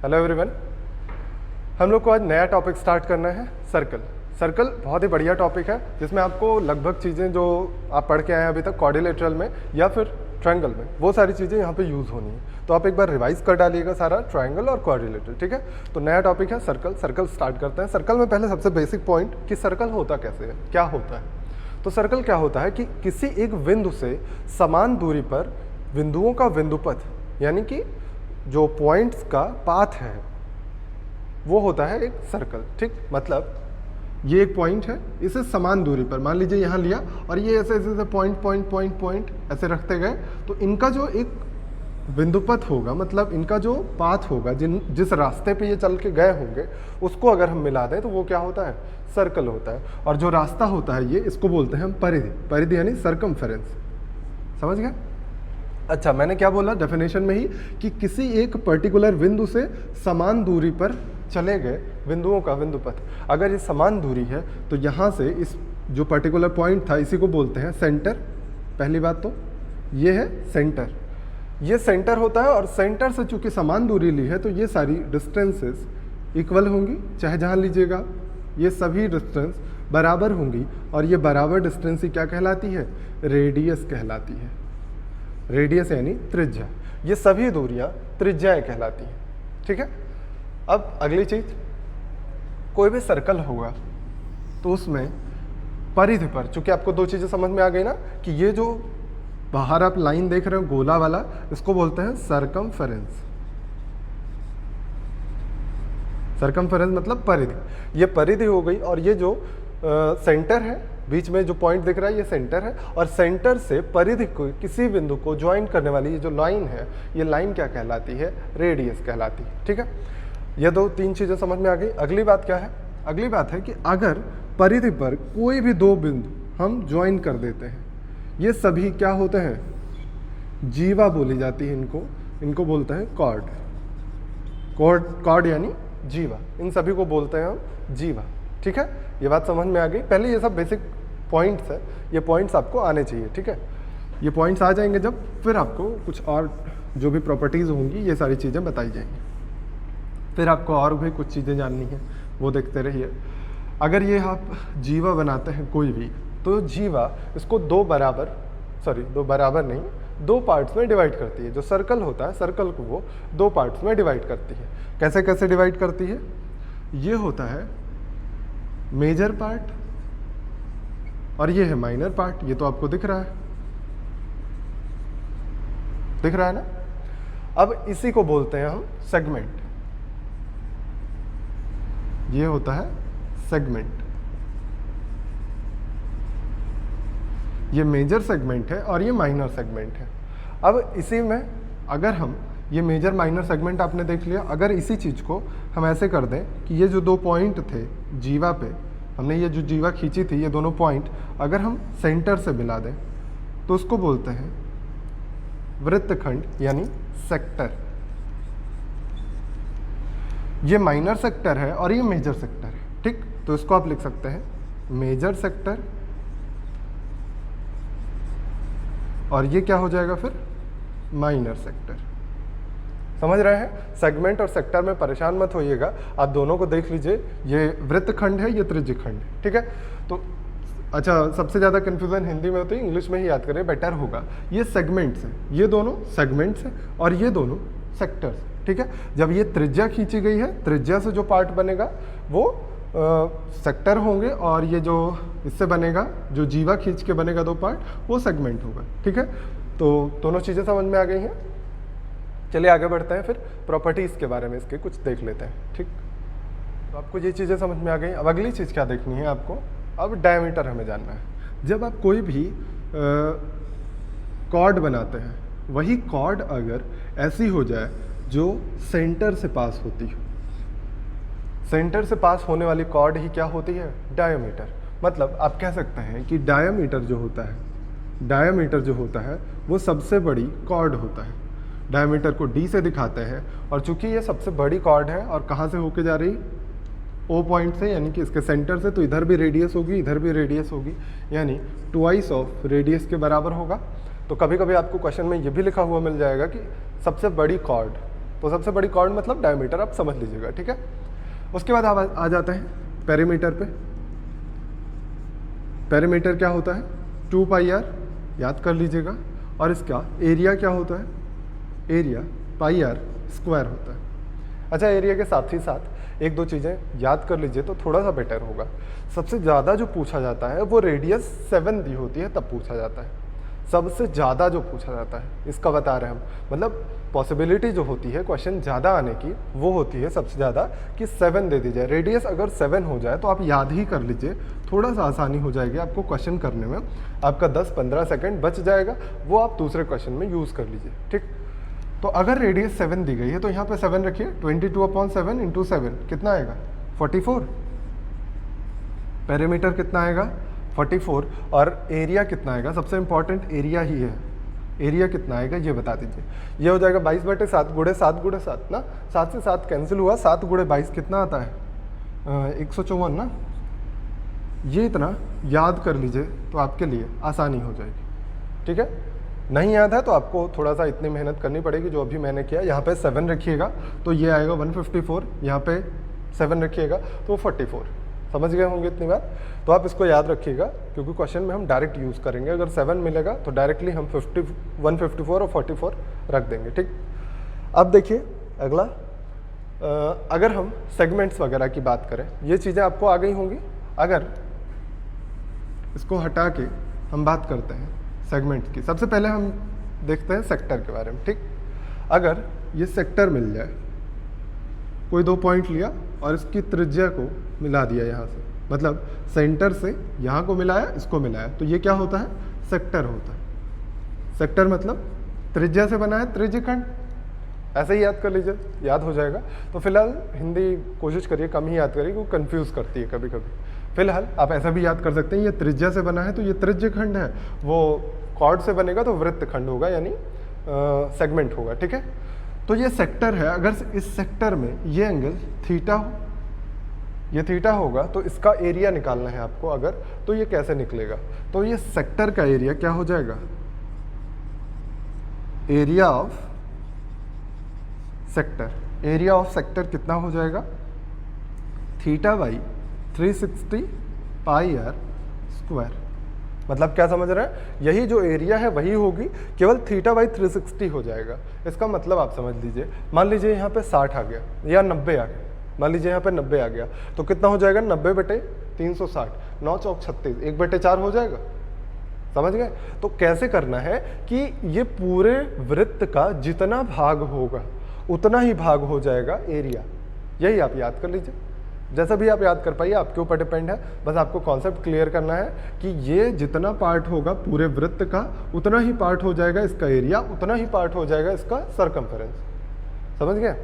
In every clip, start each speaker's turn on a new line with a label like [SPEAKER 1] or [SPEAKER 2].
[SPEAKER 1] Hello everyone. हम लोग को आज नया टॉपिक स्टार्ट करना है, सर्कल। सर्कल बहुत ही बढ़िया टॉपिक है जिसमें आपको लगभग चीज़ें जो आप पढ़ के आए हैं अभी तक क्वाड्रिलेटरल में या फिर ट्रायंगल में, वो सारी चीज़ें यहाँ पे यूज़ होनी है। तो आप एक बार रिवाइज कर डालिएगा सारा ट्रायंगल और क्वाड्रिलेटरल, ठीक है। तो नया टॉपिक है सर्कल। सर्कल स्टार्ट करते हैं। सर्कल में पहले सबसे बेसिक पॉइंट कि सर्कल होता कैसे है, क्या होता है। तो सर्कल क्या होता है कि किसी एक बिंदु से समान दूरी पर बिंदुओं का बिंदुपथ, यानी कि जो पॉइंट्स का पाथ है वो होता है एक सर्कल, ठीक। मतलब ये एक पॉइंट है, इसे समान दूरी पर मान लीजिए यहाँ लिया और ये ऐसे ऐसे पॉइंट पॉइंट पॉइंट पॉइंट ऐसे रखते गए, तो इनका जो एक बिंदुपथ होगा, मतलब इनका जो पाथ होगा, जिस रास्ते पे ये चल के गए होंगे उसको अगर हम मिला दें तो वो क्या होता है, सर्कल होता है। और जो रास्ता होता है ये, इसको बोलते हैं हम परिधि। परिधि यानी सर्कमफेरेंस, समझ गए। अच्छा, मैंने क्या बोला डेफिनेशन में ही कि किसी एक पर्टिकुलर बिंदु से समान दूरी पर चले गए बिंदुओं का बिंदुपथ। अगर ये समान दूरी है तो यहाँ से इस जो पर्टिकुलर पॉइंट था इसी को बोलते हैं सेंटर। पहली बात तो ये है सेंटर, ये सेंटर होता है। और सेंटर से चूंकि समान दूरी ली है तो ये सारी डिस्टेंसेस इक्वल होंगी, चाहे जहाँ लीजिएगा ये सभी डिस्टेंस बराबर होंगी। और ये बराबर डिस्टेंस ही क्या कहलाती है, रेडियस कहलाती है। रेडियस यानी त्रिज्या। ये सभी दूरियां त्रिज्याएं कहलाती हैं, ठीक है। अब अगली चीज, कोई भी सर्कल होगा तो उसमें परिधि पर, चूंकि आपको दो चीजें समझ में आ गई ना, कि ये जो बाहर आप लाइन देख रहे हो गोला वाला, इसको बोलते हैं सर्कमफेरेंस। सर्कमफेरेंस मतलब परिधि। ये परिधि हो गई। और ये जो सेंटर है, बीच में जो पॉइंट दिख रहा है ये सेंटर है। और सेंटर से परिधि को, किसी बिंदु को ज्वाइन करने वाली ये जो लाइन है, ये लाइन क्या कहलाती है, रेडियस कहलाती है, ठीक है। ये दो तीन चीजें समझ में आ गई। अगली बात क्या है, अगली बात है कि अगर परिधि पर कोई भी दो बिंदु हम ज्वाइन कर देते हैं, ये सभी क्या होते हैं, जीवा बोली जाती है इनको। इनको बोलते हैं कॉर्ड। कॉर्ड यानी जीवा, इन सभी को बोलते हैं हम जीवा, ठीक है। ये बात समझ में आ गई। पहले ये सब बेसिक पॉइंट्स है, ये पॉइंट्स आपको आने चाहिए, ठीक है। ये पॉइंट्स आ जाएंगे जब, फिर आपको कुछ और जो भी प्रॉपर्टीज़ होंगी ये सारी चीज़ें बताई जाएंगी। फिर आपको और भी कुछ चीज़ें जाननी है, वो देखते रहिए। अगर ये आप जीवा बनाते हैं कोई भी, तो जीवा इसको दो बराबर नहीं, दो पार्ट्स में डिवाइड करती है। जो सर्कल होता है, सर्कल को वो दो पार्ट्स में डिवाइड करती है। कैसे कैसे डिवाइड करती है, ये होता है मेजर पार्ट और ये है माइनर पार्ट। ये तो आपको दिख रहा है, दिख रहा है ना। अब इसी को बोलते हैं हम सेगमेंट। ये होता है सेगमेंट। ये मेजर सेगमेंट है और ये माइनर सेगमेंट है। अब इसी में अगर हम ये मेजर माइनर सेगमेंट आपने देख लिया, अगर इसी चीज़ को हम ऐसे कर दें कि ये जो दो पॉइंट थे जीवा पे, हमने ये जो जीवा खींची थी, ये दोनों पॉइंट अगर हम सेंटर से मिला दें तो उसको बोलते हैं वृत्तखंड यानी सेक्टर। ये माइनर सेक्टर है और ये मेजर सेक्टर है, ठीक। तो इसको आप लिख सकते हैं मेजर सेक्टर, और ये क्या हो जाएगा फिर, माइनर सेक्टर। समझ रहे हैं। सेगमेंट और सेक्टर में परेशान मत होइएगा, आप दोनों को देख लीजिए। ये वृत्तखंड है, ये त्रिज्यखंड है, ठीक है। तो अच्छा, सबसे ज़्यादा कन्फ्यूजन हिंदी में होती है, इंग्लिश में ही याद करें, बेटर होगा। ये सेगमेंट्स हैं, ये दोनों सेगमेंट्स हैं और ये दोनों सेक्टर्स, ठीक है। जब ये त्रिज्या खींची गई है, त्रिज्या से जो पार्ट बनेगा वो सेक्टर होंगे, और ये जो इससे बनेगा, जो जीवा खींच के बनेगा दो पार्ट, वो सेगमेंट होगा, ठीक है। तो दोनों चीज़ें समझ में आ गई हैं। चलिए आगे बढ़ते हैं, फिर प्रॉपर्टीज़ के बारे में इसके कुछ देख लेते हैं, ठीक। तो आपको ये चीज़ें समझ में आ गई। अब अगली चीज़ क्या देखनी है आपको, अब डायमीटर हमें जानना है। जब आप कोई भी कॉर्ड बनाते हैं, वही कॉर्ड अगर ऐसी हो जाए जो सेंटर से पास होती हो, सेंटर से पास होने वाली कॉर्ड ही क्या होती है, डायमीटर। मतलब आप कह सकते हैं कि डायमीटर जो होता है वो सबसे बड़ी कॉर्ड होता है। डायमीटर को डी से दिखाते हैं, और चूंकि ये सबसे बड़ी कॉर्ड है और कहाँ से होके जा रही, ओ पॉइंट से, यानी कि इसके सेंटर से, तो इधर भी रेडियस होगी, इधर भी रेडियस होगी, यानी ट्वाइस ऑफ रेडियस के बराबर होगा। तो कभी कभी आपको क्वेश्चन में ये भी लिखा हुआ मिल जाएगा कि सबसे बड़ी कॉर्ड, वो सबसे बड़ी कॉर्ड मतलब डायमीटर, आप समझ लीजिएगा, ठीक है। उसके बाद आप आ जाते हैं पेरीमीटर पे। पेरीमीटर क्या होता है, 2 पाई आर, याद कर लीजिएगा। और इसका एरिया क्या होता है, एरिया पाई आर स्क्वायर होता है। अच्छा, एरिया के साथ ही साथ एक दो चीज़ें याद कर लीजिए तो थोड़ा सा बेटर होगा। सबसे ज़्यादा जो पूछा जाता है वो रेडियस 7 दी होती है तब पूछा जाता है, सबसे ज़्यादा जो पूछा जाता है, इसका बता रहे हैं हम। मतलब पॉसिबिलिटी जो होती है क्वेश्चन ज़्यादा आने की वो होती है सबसे ज़्यादा कि 7 दे दी जाए। रेडियस अगर 7 हो जाए तो आप याद ही कर लीजिए, थोड़ा सा आसानी हो जाएगी आपको क्वेश्चन करने में, आपका 10-15 सेकंड बच जाएगा, वो आप दूसरे क्वेश्चन में यूज़ कर लीजिए, ठीक। तो अगर रेडियस 7 दी गई है तो यहाँ पे 7 रखिए, 22/7 इंटू 7 कितना आएगा, 44। पेरीमीटर कितना आएगा, 44। और एरिया कितना आएगा, सबसे इंपॉर्टेंट एरिया ही है, एरिया कितना आएगा ये बता दीजिए। ये हो जाएगा 22/7 गुणे 7 गुणे 7 ना, 7 से 7 कैंसिल हुआ, 7 गुणे 22 कितना आता है, 154 ना। ये इतना याद कर लीजिए तो आपके लिए आसानी हो जाएगी, ठीक है। नहीं याद है तो आपको थोड़ा सा इतनी मेहनत करनी पड़ेगी जो अभी मैंने किया। यहाँ पे 7 रखिएगा तो ये आएगा 154, यहाँ पे 7 रखिएगा तो 44। समझ गए होंगे इतनी बात, तो आप इसको याद रखिएगा क्योंकि क्वेश्चन में हम डायरेक्ट यूज़ करेंगे। अगर 7 मिलेगा तो डायरेक्टली हम 154 और 44 रख देंगे, ठीक। अब देखिए अगला, अगर हम सेगमेंट्स वगैरह की बात करें, ये चीज़ें आपको आ गई होंगी। अगर इसको हटा के हम बात करते हैं सेगमेंट्स की, सबसे पहले हम देखते हैं सेक्टर के बारे में, ठीक। अगर ये सेक्टर मिल जाए, कोई 2 पॉइंट लिया और इसकी त्रिज्या को मिला दिया यहाँ से, मतलब सेंटर से यहाँ को मिलाया, इसको मिलाया, तो ये क्या होता है, सेक्टर होता है। सेक्टर मतलब त्रिज्या से बना है त्रिज्यखंड, ऐसे ही याद कर लीजिए, याद हो जाएगा। तो फिलहाल हिंदी कोशिश करिए कम ही याद करिए क्योंकि कंफ्यूज करती है कभी कभी। फिलहाल आप ऐसा भी याद कर सकते हैं, ये त्रिज्या से बना है तो ये त्रिज्यखंड है, वो कॉर्ड से बनेगा तो वृत्तखंड होगा, यानी सेगमेंट होगा, ठीक है। तो ये सेक्टर है, अगर इस सेक्टर में ये एंगल थीटा हो, ये थीटा होगा तो इसका एरिया निकालना है आपको अगर, तो ये कैसे निकलेगा, तो ये सेक्टर का एरिया क्या हो जाएगा, area of sector. Area of sector कितना हो जाएगा, theta by 360 pi r square. मतलब क्या समझ रहे हैं, यही जो एरिया है वही होगी, केवल थीटा बाई 360 हो जाएगा। इसका मतलब आप समझ लीजिए, मान लीजिए यहाँ पे 60 आ गया या 90 आ गया, मान लीजिए यहाँ पे 90 आ गया तो कितना हो जाएगा, 90/360, 9 चौक 36, 1/4 हो जाएगा। समझ गए। तो कैसे करना है कि ये पूरे वृत्त का जितना भाग होगा उतना ही भाग हो जाएगा एरिया, यही आप याद कर लीजिए। जैसा भी आप याद कर पाइए, आपके ऊपर डिपेंड है, बस आपको कॉन्सेप्ट क्लियर करना है कि ये जितना पार्ट होगा पूरे वृत्त का उतना ही पार्ट हो जाएगा इसका एरिया, उतना ही पार्ट हो जाएगा इसका सरकमफेरेंस। समझ गए।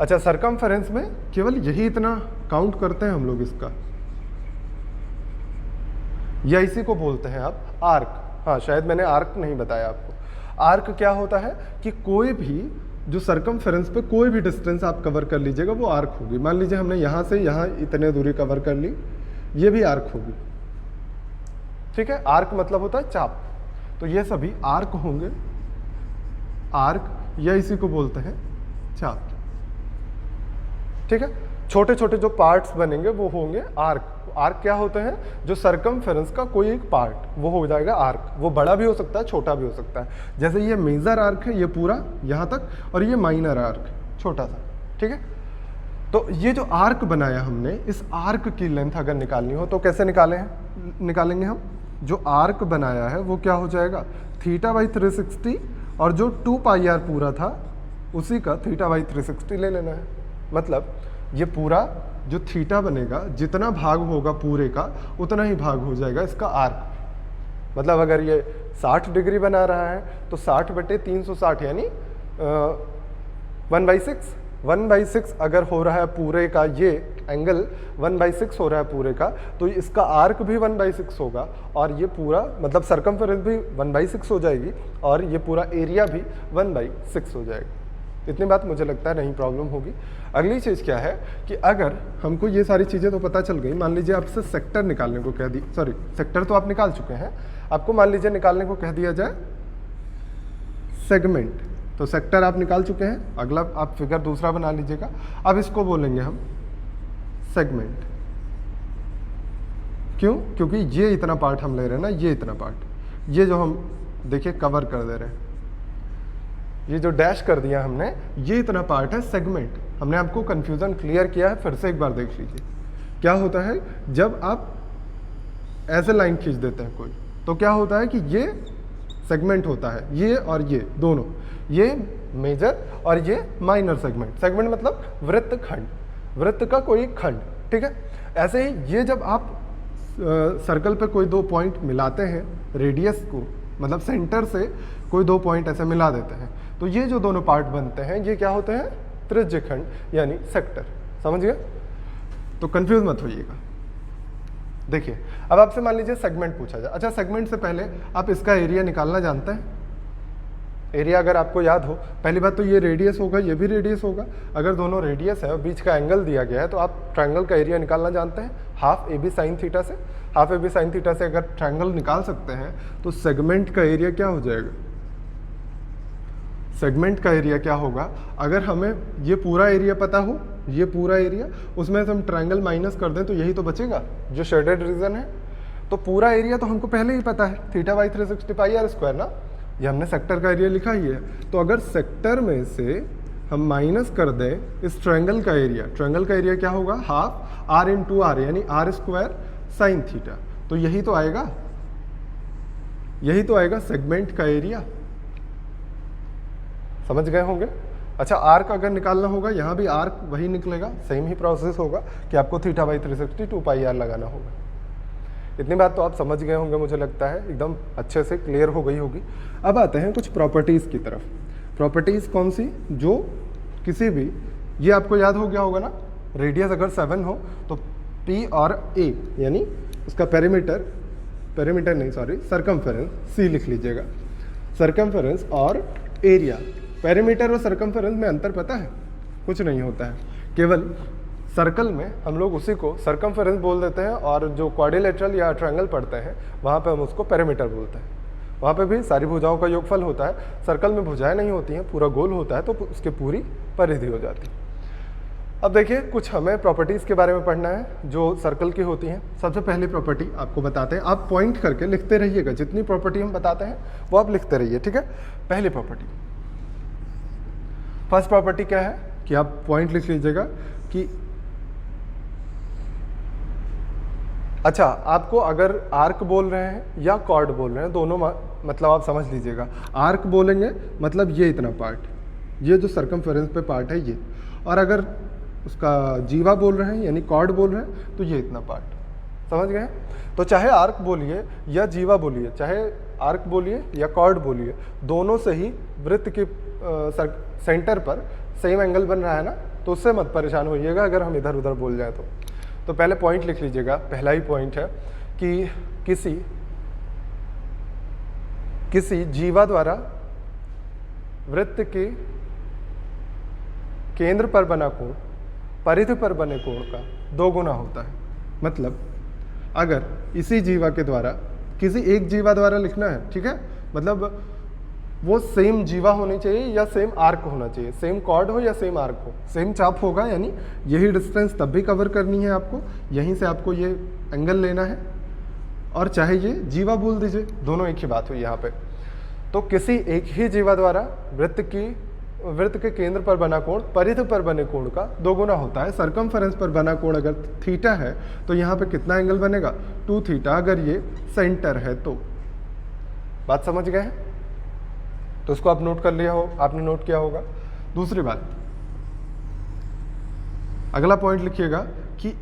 [SPEAKER 1] अच्छा, सरकमफेरेंस में केवल यही इतना काउंट करते हैं हम लोग इसका, या इसी को बोलते हैं आप आर्क। हाँ, शायद मैंने आर्क नहीं बताया आपको। आर्क क्या होता है कि कोई भी जो सरकमफेरेंस पे कोई भी डिस्टेंस आप कवर कर लीजिएगा वो आर्क होगी। मान लीजिए हमने यहाँ से यहाँ इतने दूरी कवर कर ली, ये भी आर्क होगी, ठीक है। आर्क मतलब होता है चाप, तो ये सभी आर्क होंगे, आर्क या इसी को बोलते हैं चाप, ठीक है। छोटे छोटे जो पार्ट्स बनेंगे वो होंगे आर्क। आर्क क्या होते हैं, जो सरकमफेरेंस का कोई एक पार्ट, वो हो जाएगा आर्क। वो बड़ा भी हो सकता है, छोटा भी हो सकता है। जैसे ये मेजर आर्क है, ये पूरा यहाँ तक, और ये माइनर आर्क छोटा सा, ठीक है। तो ये जो आर्क बनाया हमने, इस आर्क की लेंथ अगर निकालनी हो तो कैसे निकालेंगे हम। जो आर्क बनाया है वो क्या हो जाएगा, थीटा बाई 360, और जो 2 पाई आर पूरा था उसी का थीटा बाई 360 ले लेना है। मतलब ये पूरा जो थीटा बनेगा, जितना भाग होगा पूरे का उतना ही भाग हो जाएगा इसका आर्क। मतलब अगर ये 60 डिग्री बना रहा है तो 60/360 यानी 1/6। 1/6 अगर हो रहा है पूरे का, ये एंगल 1/6 हो रहा है पूरे का, तो इसका आर्क भी 1/6 होगा, और ये पूरा मतलब सरकमफेरेंस भी 1/6 हो जाएगी, और ये पूरा एरिया भी 1/6 हो जाएगा। इतनी बात मुझे लगता है नहीं प्रॉब्लम होगी। अगली चीज़ क्या है कि अगर हमको ये सारी चीज़ें तो पता चल गई, मान लीजिए आपसे सेक्टर निकालने को कह दी, सॉरी सेक्टर तो आप निकाल चुके हैं, आपको मान लीजिए निकालने को कह दिया जाए सेगमेंट, तो सेक्टर आप निकाल चुके हैं। अगला आप फिगर दूसरा बना लीजिएगा। अब इसको बोलेंगे हम सेगमेंट। क्यों? क्योंकि ये इतना पार्ट हम ले रहे हैं ना, ये इतना पार्ट, ये जो हम देखिए कवर कर दे रहे हैं, ये जो डैश कर दिया हमने, ये इतना पार्ट है सेगमेंट। हमने आपको कंफ्यूजन क्लियर किया है, फिर से एक बार देख लीजिए। क्या होता है जब आप ऐसे लाइन खींच देते हैं कोई, तो क्या होता है कि ये सेगमेंट होता है, ये और ये दोनों, ये मेजर और ये माइनर सेगमेंट। सेगमेंट मतलब वृत्त खंड, वृत्त का कोई खंड, ठीक है। ऐसे ही ये जब आप सर्कल पे कोई दो पॉइंट मिलाते हैं, रेडियस को मतलब सेंटर से कोई दो पॉइंट ऐसे मिला देते हैं, तो ये जो दोनों पार्ट बनते हैं ये क्या होते हैं? त्रिज्य खंड यानी सेक्टर। समझ गए? तो कंफ्यूज मत होइएगा। देखिए अब आपसे मान लीजिए सेगमेंट पूछा जाए। अच्छा, सेगमेंट से पहले आप इसका एरिया निकालना जानते हैं? एरिया अगर आपको याद हो, पहली बात तो ये रेडियस होगा, ये भी रेडियस होगा। अगर दोनों रेडियस है और बीच का एंगल दिया गया है तो आप ट्रायंगल का एरिया निकालना जानते हैं half A B sine theta से। Half A B sine theta से अगर ट्रायंगल निकाल सकते हैं तो सेगमेंट का एरिया क्या हो जाएगा? सेगमेंट का एरिया क्या होगा? अगर हमें ये पूरा एरिया पता हो, ये पूरा एरिया, उसमें से हम ट्रायंगल माइनस कर दें तो यही तो बचेगा जो शेडेड रीजन है। तो पूरा एरिया तो हमको पहले ही पता है, theta by 360 pi r square ना, ये हमने सेक्टर का एरिया लिखा ही है। तो अगर सेक्टर में से हम माइनस कर दें इस ट्रायंगल का एरिया, ट्रायंगल का एरिया क्या होगा? हाफ आर इंटू आर यानी आर स्क्वायर साइन थीटा। तो यही तो आएगा, यही तो आएगा सेगमेंट का एरिया। समझ गए होंगे? अच्छा, आर्क अगर निकालना होगा, यहाँ भी आर्क वही निकलेगा, सेम ही प्रोसेस होगा कि आपको थीटा बाई 360 2 पाई आर लगाना होगा। इतनी बात तो आप समझ गए होंगे, मुझे लगता है एकदम अच्छे से क्लियर हो गई होगी। अब आते हैं कुछ प्रॉपर्टीज़ की तरफ। प्रॉपर्टीज़ कौन सी? जो किसी भी, ये आपको याद हो गया होगा ना, रेडियस अगर 7 हो तो P और A यानी उसका पेरीमीटर, पेरीमीटर नहीं सॉरी सरकमफेरेंस, C लिख लीजिएगा। सरकमफेरेंस और एरिया, पेरीमीटर और सरकमफेरेंस में अंतर पता है? कुछ नहीं होता है, केवल सर्कल में हम लोग उसी को सरकमफेरेंस बोल देते हैं और जो क्वाड्रिलेटरल या ट्रायंगल पढ़ते हैं वहाँ पे हम उसको पेरीमीटर बोलते हैं। वहाँ पे भी सारी भुजाओं का योगफल होता है। सर्कल में भुजाएं नहीं होती हैं, पूरा गोल होता है, तो उसकी पूरी परिधि हो जाती है। अब देखिए कुछ हमें प्रॉपर्टीज़ के बारे में पढ़ना है जो सर्कल की होती हैं। सबसे पहली प्रॉपर्टी आपको बताते हैं, आप पॉइंट करके लिखते रहिएगा, जितनी प्रॉपर्टी हम बताते हैं वो आप लिखते रहिए, ठीक है। पहली प्रॉपर्टी, फर्स्ट प्रॉपर्टी क्या है कि आप पॉइंट लिख लीजिएगा कि अच्छा, आपको अगर आर्क बोल रहे हैं या कॉर्ड बोल रहे हैं, दोनों मतलब आप समझ लीजिएगा। आर्क बोलेंगे मतलब ये इतना पार्ट, ये जो सरकमफेरेंस पे पार्ट है ये, और अगर उसका जीवा बोल रहे हैं यानी कॉर्ड बोल रहे हैं तो ये इतना पार्ट। समझ गए? तो चाहे आर्क बोलिए या जीवा बोलिए, चाहे आर्क बोलिए या कॉर्ड बोलिए, दोनों से ही वृत्त के सेंटर पर सेम एंगल बन रहा है ना, तो उससे मत परेशान होइएगा अगर हम इधर उधर बोल जाए तो पहले पॉइंट लिख लीजिएगा। पहला ही पॉइंट है कि किसी जीवा द्वारा वृत्त के केंद्र पर बना कोण परिधि पर बने कोण का 2 गुना होता है। मतलब अगर इसी जीवा के द्वारा, किसी एक जीवा द्वारा लिखना है, ठीक है, मतलब वो सेम जीवा होनी चाहिए या सेम आर्क होना चाहिए, सेम कॉर्ड हो या सेम आर्क हो, सेम चाप होगा, यानी यही डिस्टेंस तब भी कवर करनी है आपको, यहीं से आपको ये एंगल लेना है, और चाहे ये जीवा बोल दीजिए, दोनों एक ही बात हुई यहाँ पे। तो किसी एक ही जीवा द्वारा वृत्त के केंद्र पर बना कोण परिधि पर बने कोण का 2 गुना होता है। सरकमफेरेंस पर बना कोण अगर थीटा है तो यहाँ पे कितना एंगल बनेगा? 2 थीटा, अगर ये सेंटर है तो। बात समझ गए हैं? तो उसको आप नोट कर लिया हो, आपने नोट किया होगा। दूसरी बात, अगला पॉइंट लिखिएगा कि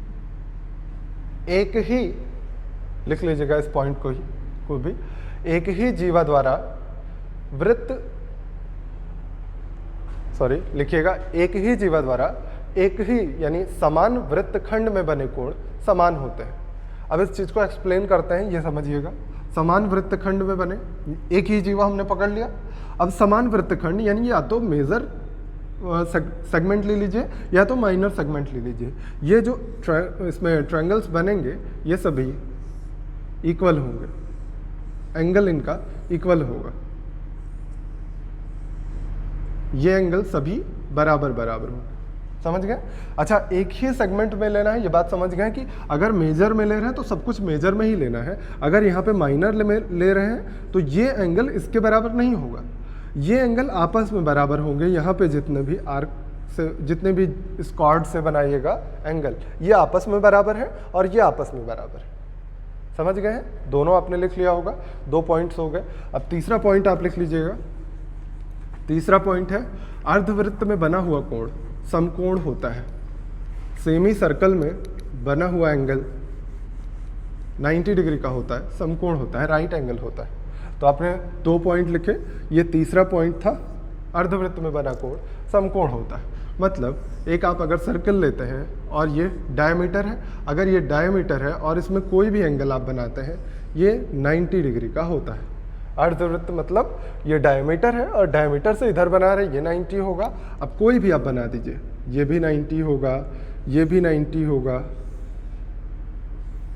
[SPEAKER 1] एक ही, लिख लीजिएगा इस पॉइंट को भी, एक ही जीवा द्वारा लिखिएगा एक ही जीवा द्वारा एक ही यानी समान वृत्तखंड में बने कोण समान होते हैं। अब इस चीज को एक्सप्लेन करते हैं, ये समझिएगा। समान वृत्तखंड में बने, एक ही जीवा हमने पकड़ लिया। अब समान वृत्तखंड यानी या तो मेजर सेगमेंट ले लीजिए या तो माइनर सेगमेंट ले लीजिए। ये जो इसमें ट्रायंगल्स बनेंगे ये सभी इक्वल होंगे, एंगल इनका इक्वल होगा। ये एंगल सभी बराबर बराबर होंगे। समझ गए? अच्छा, एक ही सेगमेंट में लेना है, ये बात समझ गए कि अगर मेजर में ले रहे हैं तो सब कुछ मेजर में ही लेना है। अगर यहाँ पे माइनर ले रहे हैं तो ये एंगल इसके बराबर नहीं होगा। ये एंगल आपस में बराबर होंगे। यहाँ पे जितने भी आर्क से, जितने भी इस कॉर्ड से बनाइएगा एंगल, ये आपस में बराबर है और ये आपस में बराबर है। समझ गए हैं? दोनों आपने लिख लिया होगा, 2 पॉइंट्स हो गए। अब तीसरा पॉइंट आप लिख लीजिएगा। तीसरा पॉइंट है अर्धवृत्त में बना हुआ कोण समकोण होता है। सेमी सर्कल में बना हुआ एंगल 90 डिग्री का होता है, समकोण होता है, राइट एंगल होता है। तो आपने 2 पॉइंट लिखे। ये तीसरा पॉइंट था, अर्धवृत्त में बना कोण समकोण होता है। मतलब एक आप अगर सर्कल लेते हैं और ये डायमीटर है, अगर ये डायमीटर है और इसमें कोई भी एंगल आप बनाते हैं, ये 90 डिग्री का होता है। अर्धवृत्त मतलब ये डायमीटर है और डायमीटर से इधर बना रहे, ये 90 होगा। अब कोई भी आप बना दीजिए, ये भी 90 होगा, ये भी 90 होगा,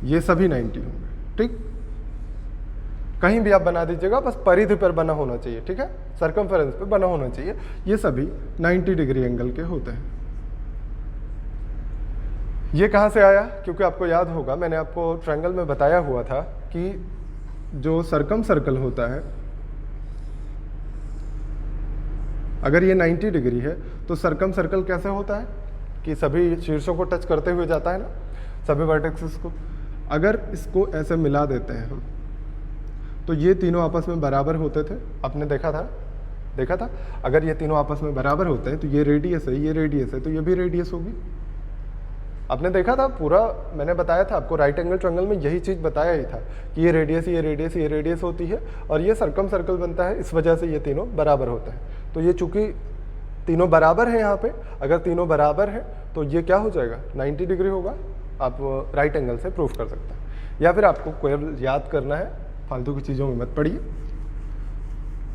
[SPEAKER 1] ये सभी 90 होंगे। ठीक, कहीं भी आप बना दीजिएगा, बस परिधि पर बना होना चाहिए। ठीक है, सर्कमफेरेंस पे बना होना चाहिए। ये सभी 90 डिग्री एंगल के होते हैं। ये कहाँ से आया? क्योंकि आपको याद होगा, मैंने आपको ट्रायंगल में बताया हुआ था कि जो सर्कम सर्कल होता है, अगर ये 90 डिग्री है तो सर्कम सर्कल कैसे होता है कि सभी शीर्षों को टच करते हुए जाता है ना, सभी वर्टेक्सेस को। अगर इसको ऐसे मिला देते हैं हम तो ये तीनों आपस में बराबर होते थे। आपने देखा था अगर ये तीनों आपस में बराबर होते हैं तो ये रेडियस है, ये रेडियस है, तो ये भी रेडियस होगी। आपने देखा था पूरा, मैंने बताया था आपको, राइट एंगल ट्रायंगल में यही चीज़ बताया ही था कि ये रेडियस, ये रेडियस, ये रेडियस होती है और ये सर्कम सर्कल बनता है। इस वजह से ये तीनों बराबर होते हैं। तो ये चूंकि तीनों बराबर हैं यहाँ पे, अगर तीनों बराबर हैं तो ये क्या हो जाएगा? 90 डिग्री होगा। आप राइट एंगल से प्रूफ कर सकते हैं। या फिर आपको केवल याद करना है, फालतू की चीज़ों में मत पड़िए,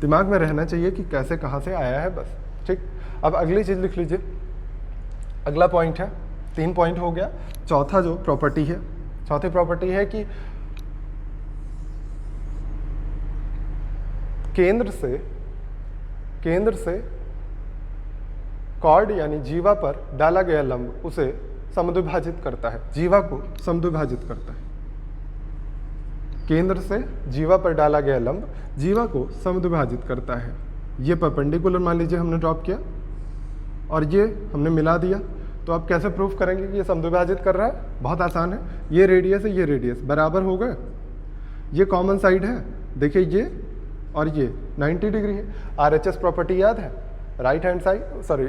[SPEAKER 1] दिमाग में रहना चाहिए कि कैसे कहाँ से आया है, बस। ठीक, अब अगली चीज़ लिख लीजिए। अगला पॉइंट है, 3 पॉइंट हो गया। चौथा जो प्रॉपर्टी है, चौथी प्रॉपर्टी है कि केंद्र से कॉर्ड यानी जीवा पर डाला गया लंब उसे समद्विभाजित करता है, जीवा को समद्विभाजित करता है। केंद्र से जीवा पर डाला गया लंब जीवा को समद्विभाजित करता है। ये परपेंडिकुलर मान लीजिए हमने ड्रॉप किया और ये हमने मिला दिया, तो आप कैसे प्रूफ करेंगे कि ये समद्विभाजित कर रहा है? बहुत आसान है। ये रेडियस है, ये रेडियस बराबर हो गए, ये कॉमन साइड है, देखिए ये और ये 90 डिग्री है। RHS प्रॉपर्टी याद है, right hand side, sorry,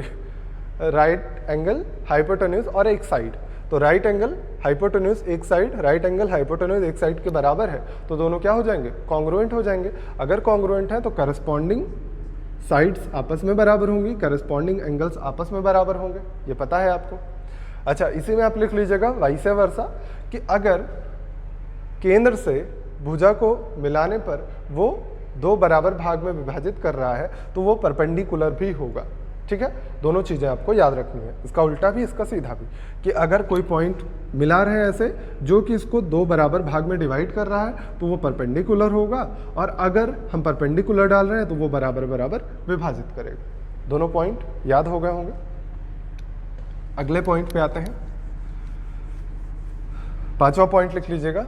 [SPEAKER 1] right angle hypotenuse और एक साइड। तो राइट एंगल हाइपोटेन्यूज एक साइड, राइट एंगल हाइपोटेन्यूज एक साइड के बराबर है, तो दोनों क्या हो जाएंगे? कॉन्ग्रुएंट हो जाएंगे। अगर कॉन्ग्रुएंट है तो करस्पॉन्डिंग साइड्स आपस में बराबर होंगी, करस्पॉन्डिंग एंगल्स आपस में बराबर होंगे, ये पता है आपको। अच्छा, इसी में आप लिख लीजिएगा वाइस वर्सा कि अगर केंद्र से भुजा को मिलाने पर वो 2 बराबर भाग में विभाजित कर रहा है तो वो परपेंडिकुलर भी होगा। ठीक है, दोनों चीज़ें आपको याद रखनी है, इसका उल्टा भी इसका सीधा भी, कि अगर कोई पॉइंट मिला रहे हैं ऐसे जो कि इसको 2 बराबर भाग में डिवाइड कर रहा है तो वो परपेंडिकुलर होगा, और अगर हम परपेंडिकुलर डाल रहे हैं तो वो बराबर बराबर विभाजित करेगा। दोनों पॉइंट याद हो गए होंगे। अगले पॉइंट पे आते हैं। 5वां पॉइंट लिख लीजिएगा।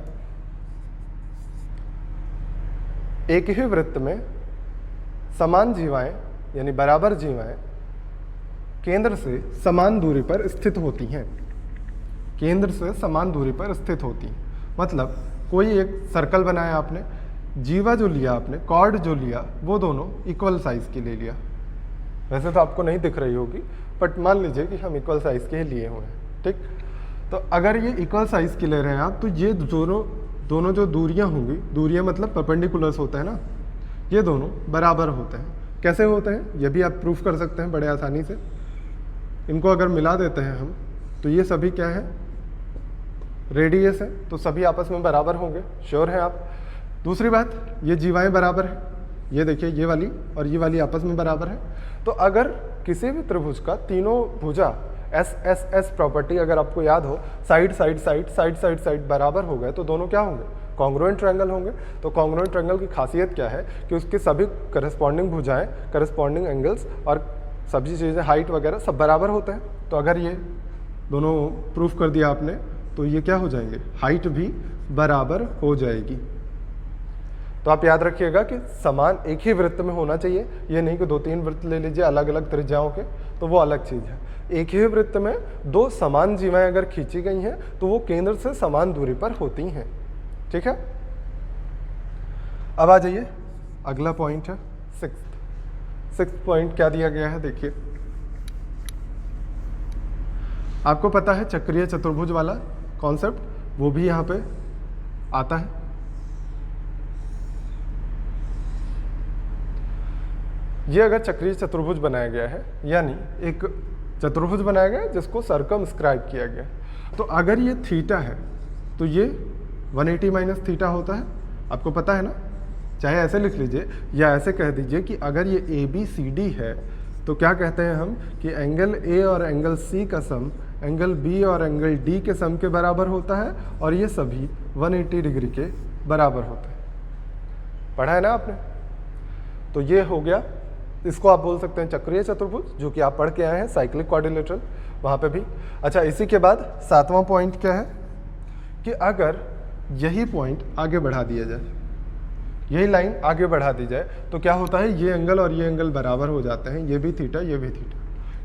[SPEAKER 1] एक ही वृत्त में समान जीवाएं यानी बराबर जीवाएं केंद्र से समान दूरी पर स्थित होती हैं। केंद्र से समान दूरी पर स्थित होती हैं मतलब कोई एक सर्कल बनाया आपने, जीवा जो लिया आपने, कॉर्ड जो लिया, वो दोनों इक्वल साइज के ले लिया। वैसे तो आपको नहीं दिख रही होगी, बट मान लीजिए कि हम इक्वल साइज के लिए हुए हैं। ठीक, तो अगर ये इक्वल साइज के ले रहे हैं आप, तो ये दोनों जो दूरियां होंगी, दूरियां मतलब परपेंडिकुलर्स होते हैं ना, ये दोनों बराबर होते हैं। कैसे होते हैं ये भी आप प्रूफ कर सकते हैं बड़े आसानी से। इनको अगर मिला देते हैं हम तो ये सभी क्या है? रेडियस है, तो सभी आपस में बराबर होंगे, श्योर हैं आप। दूसरी बात, ये जीवाएं बराबर है, ये देखिए ये वाली और ये वाली आपस में बराबर है। तो अगर किसी भी त्रिभुज का तीनों भुजा SSS प्रॉपर्टी अगर आपको याद हो, side side side side side side बराबर हो गए तो दोनों क्या होंगे? कॉन्ग्रुएंट ट्रायंगल होंगे। तो कॉन्ग्रुएंट ट्रायंगल की खासियत क्या है कि उसके सभी करस्पॉन्डिंग भुजाएं, करस्पॉन्डिंग एंगल्स और सभी चीज़ें हाइट वगैरह सब बराबर होते हैं। तो अगर ये दोनों प्रूफ कर दिया आपने तो ये क्या हो जाएंगे, हाइट भी बराबर हो जाएगी। तो आप याद रखिएगा कि समान एक ही वृत्त में होना चाहिए, ये नहीं कि 2-3 वृत्त ले लीजिए अलग अलग त्रिज्याओं के, तो वो अलग चीज़ है। एक ही वृत्त में दो समान जीवाएं अगर खींची गई हैं तो वो केंद्र से समान दूरी पर होती हैं। ठीक है, अब आ जाइए अगला पॉइंट है सिक्स्थ पॉइंट क्या दिया गया है, देखिए आपको पता है चक्रीय चतुर्भुज वाला कॉन्सेप्ट, वो भी यहाँ पे आता है। ये अगर चक्रीय चतुर्भुज बनाया गया है, यानी एक चतुर्भुज बनाया गया है जिसको सर्कमस्क्राइब किया गया है, तो अगर ये थीटा है तो ये 180 माइनस थीटा होता है, आपको पता है ना। चाहे ऐसे लिख लीजिए या ऐसे कह दीजिए कि अगर ये ABCD है तो क्या कहते हैं हम कि एंगल A और एंगल C का सम एंगल B और एंगल D के सम के बराबर होता है, और ये सभी 180 डिग्री के बराबर होते हैं। पढ़ा है ना आपने। तो ये हो गया, इसको आप बोल सकते हैं चक्रीय चतुर्भुज, जो कि आप पढ़ के आए हैं साइक्लिक क्वाड्रिलेटरल वहाँ पे भी। अच्छा, इसी के बाद 7वां पॉइंट क्या है कि अगर यही पॉइंट आगे बढ़ा दिया जाए, यही लाइन आगे बढ़ा दी जाए, तो क्या होता है, ये एंगल और ये एंगल बराबर हो जाते हैं, ये भी थीटा ये भी थीटा।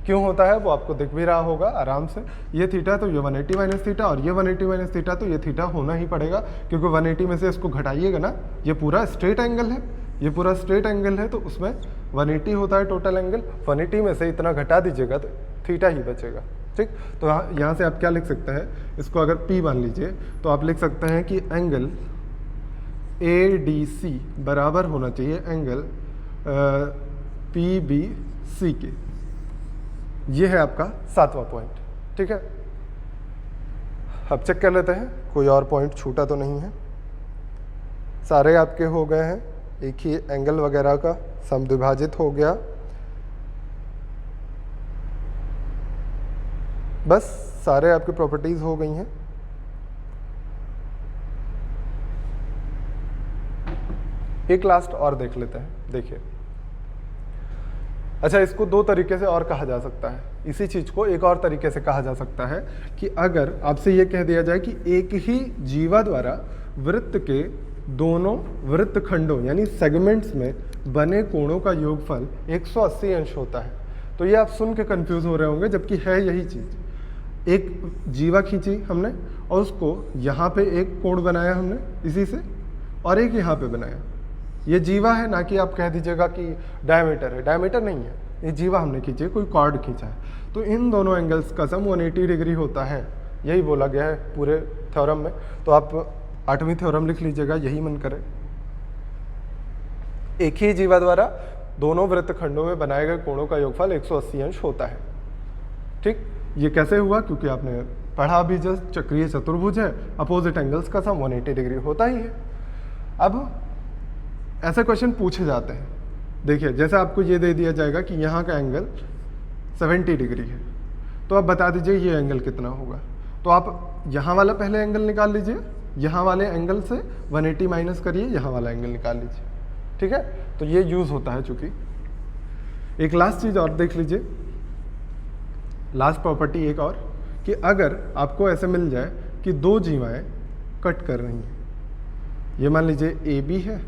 [SPEAKER 1] क्यों होता है वो आपको दिख भी रहा होगा आराम से, ये थीटा तो ये 180 माइनस थीटा, और ये 180 माइनस थीटा तो ये थीटा होना ही पड़ेगा, क्योंकि 180 में से इसको घटाइएगा ना, ये पूरा स्ट्रेट एंगल है, ये पूरा स्ट्रेट एंगल है, तो उसमें 180 होता है टोटल एंगल, 180 में से इतना घटा दीजिएगा तो थीटा ही बचेगा। ठीक, तो यहाँ से आप क्या लिख सकते हैं, इसको अगर P मान लीजिए तो आप लिख सकते हैं कि एंगल ADC बराबर होना चाहिए एंगल PBC के। ये है आपका 7वां पॉइंट। ठीक है, अब चेक कर लेते हैं कोई और पॉइंट छूटा तो नहीं है, सारे आपके हो गए हैं, एक ही एंगल वगैरह का समद्विभाजित हो गया, बस सारे आपकी प्रॉपर्टीज हो गई हैं। एक लास्ट और देख लेते हैं, देखिए। अच्छा, इसको दो तरीके से और कहा जा सकता है, इसी चीज को एक और तरीके से कहा जा सकता है कि अगर आपसे ये कह दिया जाए कि एक ही जीवा द्वारा वृत्त के दोनों वृत्त खंडों यानी सेगमेंट्स में बने कोणों का योगफल 180 अंश होता है, तो ये आप सुन के कंफ्यूज हो रहे होंगे, जबकि है यही चीज। एक जीवा खींची हमने और उसको यहाँ पे एक कोण बनाया हमने इसी से, और एक यहाँ पे बनाया, ये जीवा है, ना कि आप कह दीजिएगा कि डायमीटर है, डायमीटर नहीं है, ये जीवा हमने खींची, कोई कॉर्ड खींचा है, तो इन दोनों एंगल्स का सम 180 डिग्री होता है, यही बोला गया है पूरे थ्योरम में। तो आप 8वीं थ्योरम लिख लीजिएगा, यही मन करे। एक ही जीवा द्वारा दोनों वृत्तखंडों में बनाए गए कोणों का योगफल 180 अंश होता है। ठीक, ये कैसे हुआ, क्योंकि आपने पढ़ा भी जस्ट चक्रीय चतुर्भुज है, अपोजिट एंगल्स का सम 180 डिग्री होता ही है। अब ऐसे क्वेश्चन पूछे जाते हैं, देखिए जैसे आपको ये दे दिया जाएगा कि यहाँ का एंगल 70 डिग्री है, तो आप बता दीजिए ये एंगल कितना होगा। तो आप यहाँ वाला पहले एंगल निकाल लीजिए, यहाँ वाले एंगल से 180 माइनस करिए, यहाँ वाला एंगल निकाल लीजिए। ठीक है, तो ये यूज होता है। चूंकि एक लास्ट चीज और देख लीजिए, लास्ट प्रॉपर्टी एक और, कि अगर आपको ऐसे मिल जाए कि दो जीवाएं कट कर रही हैं, ये मान लीजिए AB है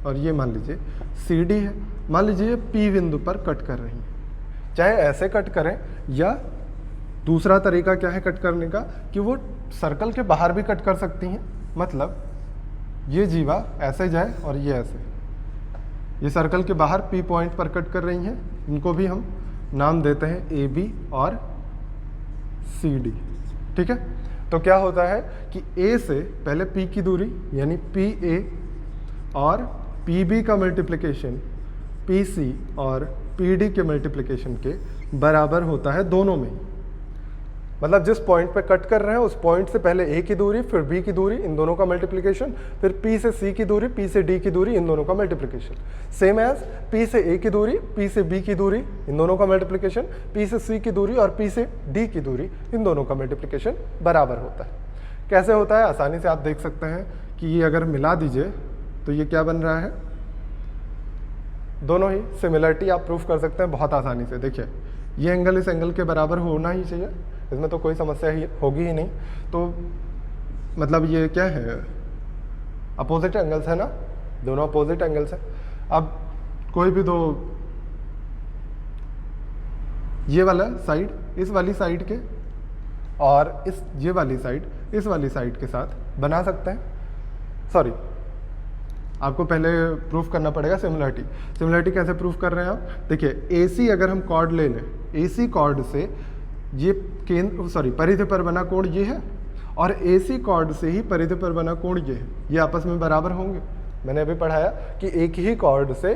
[SPEAKER 1] और ये मान लीजिए CD है, मान लीजिए P बिंदु पर कट कर रही हैं, चाहे ऐसे कट करें या दूसरा तरीका क्या है कट करने का, कि वो सर्कल के बाहर भी कट कर सकती हैं। मतलब ये जीवा ऐसे जाए और ये ऐसे, ये सर्कल के बाहर P पॉइंट पर कट कर रही हैं, इनको भी हम नाम देते हैं AB और CD। ठीक है, तो क्या होता है कि A से पहले P की दूरी यानी PA और PB का मल्टीप्लिकेशन PC और PD के मल्टीप्लिकेशन के बराबर होता है दोनों में। मतलब जिस पॉइंट पे कट कर रहे हैं उस पॉइंट से पहले A की दूरी, फिर B की दूरी, इन दोनों का मल्टीप्लिकेशन, फिर P से C की दूरी, P से D की दूरी, इन दोनों का मल्टीप्लिकेशन। सेम एज P से A की दूरी, P से B की दूरी, इन दोनों का मल्टीप्लिकेशन, P से C की दूरी और P से D की दूरी, इन दोनों का मल्टीप्लिकेशन बराबर होता है। कैसे होता है, आसानी से आप देख सकते हैं कि ये अगर मिला दीजिए तो ये क्या बन रहा है, दोनों ही सिमिलरिटी आप प्रूफ कर सकते हैं बहुत आसानी से। देखिए ये एंगल इस एंगल के बराबर होना ही चाहिए, इसमें तो कोई समस्या ही होगी ही नहीं। तो मतलब ये क्या है, अपोजिट एंगल्स है ना, दोनों अपोजिट एंगल्स है। अब कोई भी दो, ये वाला साइड इस वाली साइड के और ये वाली साइड इस वाली साइड के साथ बना सकते हैं। सॉरी, आपको पहले प्रूफ करना पड़ेगा सिमिलरिटी। सिमिलरिटी कैसे प्रूफ कर रहे हैं आप? देखिए AC अगर हम कॉर्ड ले लें, AC कॉर्ड से ये परिधि पर बना कोण ये है, और AC कॉर्ड से ही परिधि पर बना कोण ये है, ये आपस में बराबर होंगे। मैंने अभी पढ़ाया कि एक ही कॉर्ड से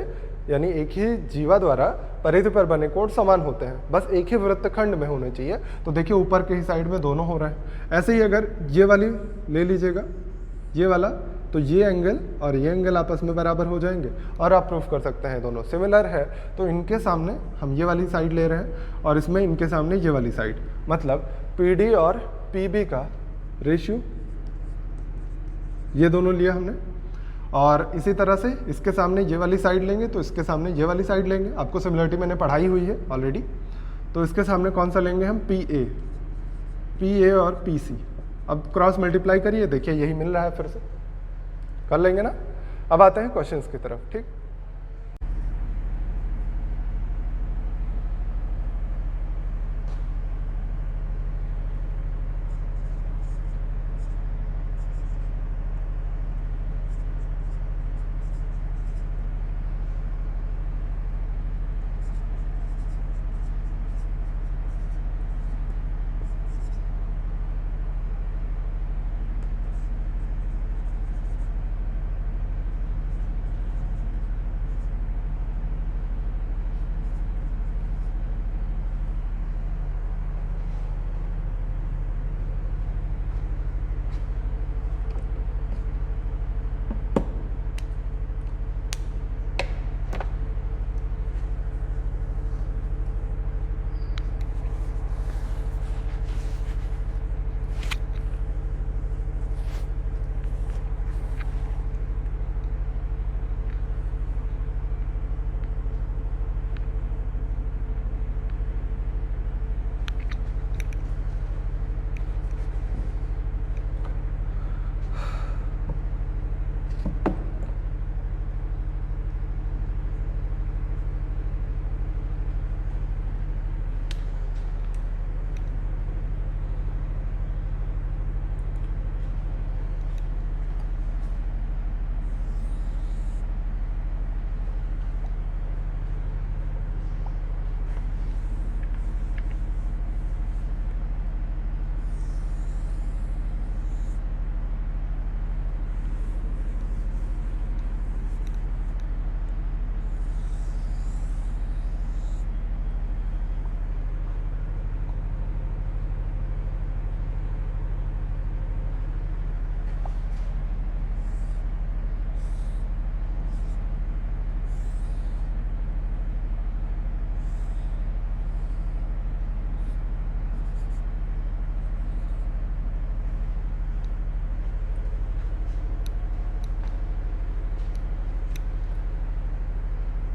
[SPEAKER 1] यानी एक ही जीवा द्वारा परिधि पर बने कोण समान होते हैं, बस एक ही वृत्तखंड में होने चाहिए। तो देखिए ऊपर के ही साइड में दोनों हो रहे हैं। ऐसे ही अगर ये वाली ले लीजिएगा, ये वाला, तो ये एंगल और ये एंगल आपस में बराबर हो जाएंगे और आप प्रूफ कर सकते हैं दोनों सिमिलर है। तो इनके सामने हम ये वाली साइड ले रहे हैं और इसमें इनके सामने ये वाली साइड, मतलब PD और PB का रेशियो ये दोनों लिया हमने। और इसी तरह से इसके सामने ये वाली साइड लेंगे तो इसके सामने ये वाली साइड लेंगे। आपको सिमिलरिटी मैंने पढ़ाई हुई है ऑलरेडी। तो इसके सामने कौन सा लेंगे हम? PA और PC। अब क्रॉस मल्टीप्लाई करिए, देखिए यही मिल रहा है, फिर से कर लेंगे ना। अब आते हैं क्वेश्चंस की तरफ। ठीक,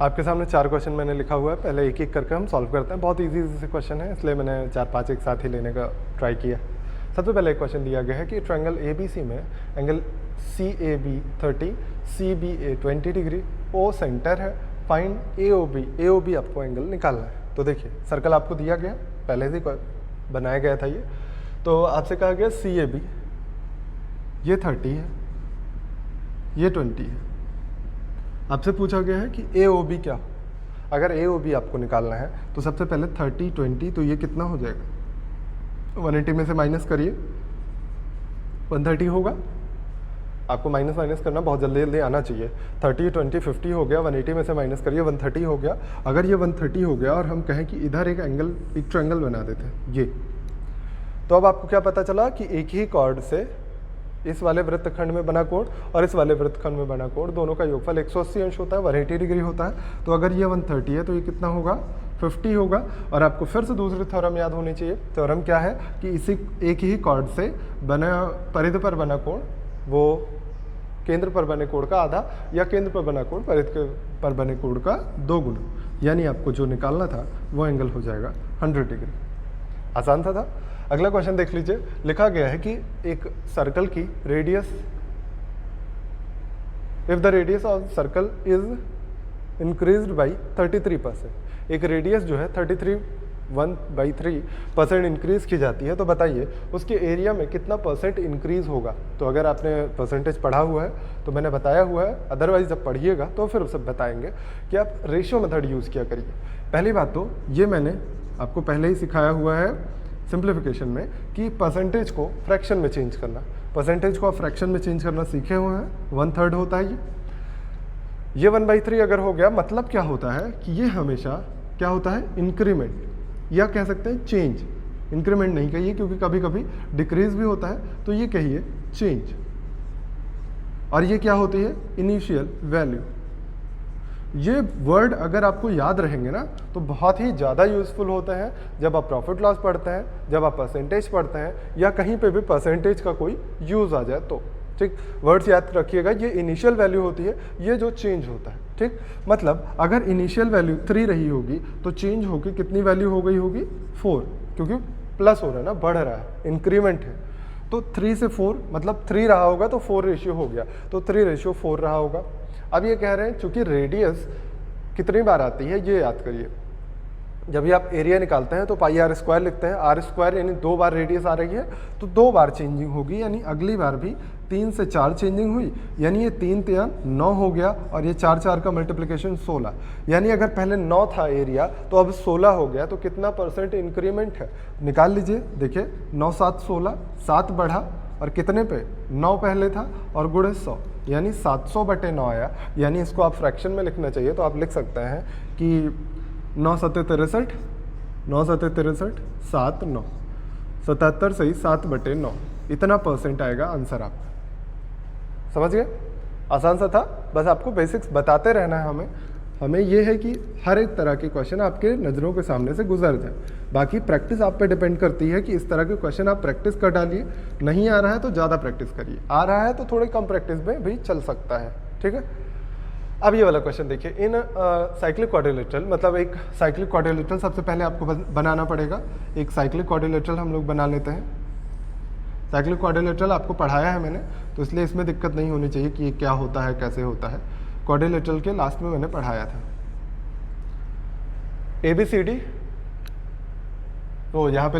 [SPEAKER 1] आपके सामने 4 क्वेश्चन मैंने लिखा हुआ है। पहले एक एक करके हम सॉल्व करते हैं। बहुत इजी से क्वेश्चन है, इसलिए मैंने 4-5 एक साथ ही लेने का ट्राई किया। सबसे पहले एक क्वेश्चन दिया गया है कि ट्रायंगल ABC में angle CAB 30, CBA 20 degree, O centre है, फाइंड AOB आपको एंगल निकालना है। तो देखिए सर्कल आपको दिया गया, पहले से बनाया गया था ये। तो आपसे कहा गया CAB ये 30 है, ये 20 है। आपसे पूछा गया है कि AOB क्या। अगर AOB आपको निकालना है तो सबसे पहले 30 20, तो ये कितना हो जाएगा? 180 में से माइनस करिए, 130 होगा। आपको माइनस करना बहुत जल्दी जल्दी आना चाहिए। 30 20 50 हो गया, 180 में से माइनस करिए, 130 हो गया। अगर ये 130 हो गया और हम कहें कि इधर एक ट्रायंगल बना देते हैं ये, तो अब आपको क्या पता चला कि एक ही कॉर्ड से इस वाले वृत्तखंड में बना कोण और इस वाले वृत्तखंड में बना कोण, दोनों का योगफल 180 अंश होता है, 180 डिग्री होता है। तो अगर ये 130 है तो ये कितना होगा? 50 होगा। और आपको फिर से दूसरी थ्योरम याद होनी चाहिए। थ्योरम क्या है कि इसी एक ही कॉर्ड से बना परिधि पर बना कोण वो केंद्र पर बने कोण का आधा या केंद्र पर बना कोण परिध पर बने कोण का 2 गुना, यानी आपको जो निकालना था वो एंगल हो जाएगा 100 डिग्री। आसान था। अगला क्वेश्चन देख लीजिए, लिखा गया है कि एक सर्कल की radius, if the radius of circle is increased by 33%, एक रेडियस जो है 1/3% इंक्रीज की जाती है, तो बताइए उसके एरिया में कितना परसेंट इंक्रीज होगा। तो अगर आपने परसेंटेज पढ़ा हुआ है तो मैंने बताया हुआ है, अदरवाइज जब पढ़िएगा तो फिर उसे बताएंगे कि आप रेशियो मेथड यूज़ किया करिए। पहली बात तो ये मैंने आपको पहले ही सिखाया हुआ है सिंप्लीफिकेशन में कि परसेंटेज को फ्रैक्शन में चेंज करना। परसेंटेज को आप फ्रैक्शन में चेंज करना सीखे हुए हैं, 1/3 होता है ये 1/3 अगर हो गया, मतलब क्या होता है कि ये हमेशा क्या होता है, इंक्रीमेंट, या कह सकते हैं चेंज। इंक्रीमेंट नहीं कहिए क्योंकि कभी कभी डिक्रीज भी होता है, तो ये कहिए चेंज। और ये क्या होती है, इनिशियल वैल्यू। ये वर्ड अगर आपको याद रहेंगे ना तो बहुत ही ज़्यादा यूज़फुल होते हैं जब आप प्रॉफिट लॉस पढ़ते हैं, जब आप परसेंटेज पढ़ते हैं, या कहीं पे भी परसेंटेज का कोई यूज़ आ जाए तो। ठीक, वर्ड्स याद रखिएगा, ये इनिशियल वैल्यू होती है, ये जो चेंज होता है। ठीक, मतलब अगर इनिशियल वैल्यू 3 रही होगी तो चेंज होगी कितनी वैल्यू हो गई होगी, 4, क्योंकि प्लस हो रहा है ना, बढ़ रहा है, इंक्रीमेंट है। तो 3 से 4 मतलब 3 रहा होगा तो 4 रेशियो हो गया, तो 3:4 रहा होगा। अब ये कह रहे हैं चूंकि रेडियस कितनी बार आती है ये याद करिए। जब भी आप एरिया निकालते हैं तो πr² लिखते हैं, r² यानी 2 बार रेडियस आ रही है तो 2 बार चेंजिंग होगी, यानी अगली बार भी 3 से 4 चेंजिंग हुई, यानी ये 3 3 9 हो गया, और ये 4 4 का मल्टीप्लिकेशन 16, यानी अगर पहले 9 था एरिया तो अब 16 हो गया, तो कितना परसेंट इंक्रीमेंट है निकाल लीजिए। देखिए 9 7 16, 7 बढ़ा और कितने पे, 9 पहले था और गुणे 100, यानी 700/9 आया, यानी इसको आप फ्रैक्शन में लिखना चाहिए तो आप लिख सकते हैं कि 9 7 63, 9 7 63, 7 9 77 सही 7/9, इतना परसेंट आएगा आंसर आपका। समझ गए, आसान सा था, बस आपको बेसिक्स बताते रहना है हमें ये है कि हर एक तरह के क्वेश्चन आपके नज़रों के सामने से गुजर जाए। बाकी प्रैक्टिस आप पे डिपेंड करती है कि इस तरह के क्वेश्चन आप प्रैक्टिस कर डालिए, नहीं आ रहा है तो ज़्यादा प्रैक्टिस करिए, आ रहा है तो थोड़ी कम प्रैक्टिस में भी चल सकता है। ठीक है, अब ये वाला क्वेश्चन देखिए, इन साइक्लिक क्वाड्रिलेटरल, मतलब एक साइक्लिक क्वाड्रिलेटरल सबसे पहले आपको बनाना पड़ेगा। एक साइक्लिक क्वाड्रिलेटरल हम लोग बना लेते हैं। साइक्लिक क्वाड्रिलेटरल आपको पढ़ाया है मैंने, तो इसलिए इसमें दिक्कत नहीं होनी चाहिए कि ये क्या होता है, कैसे होता है। क्वाड्रिलेटरल के लास्ट में मैंने पढ़ाया था। ABCD, तो यहाँ पे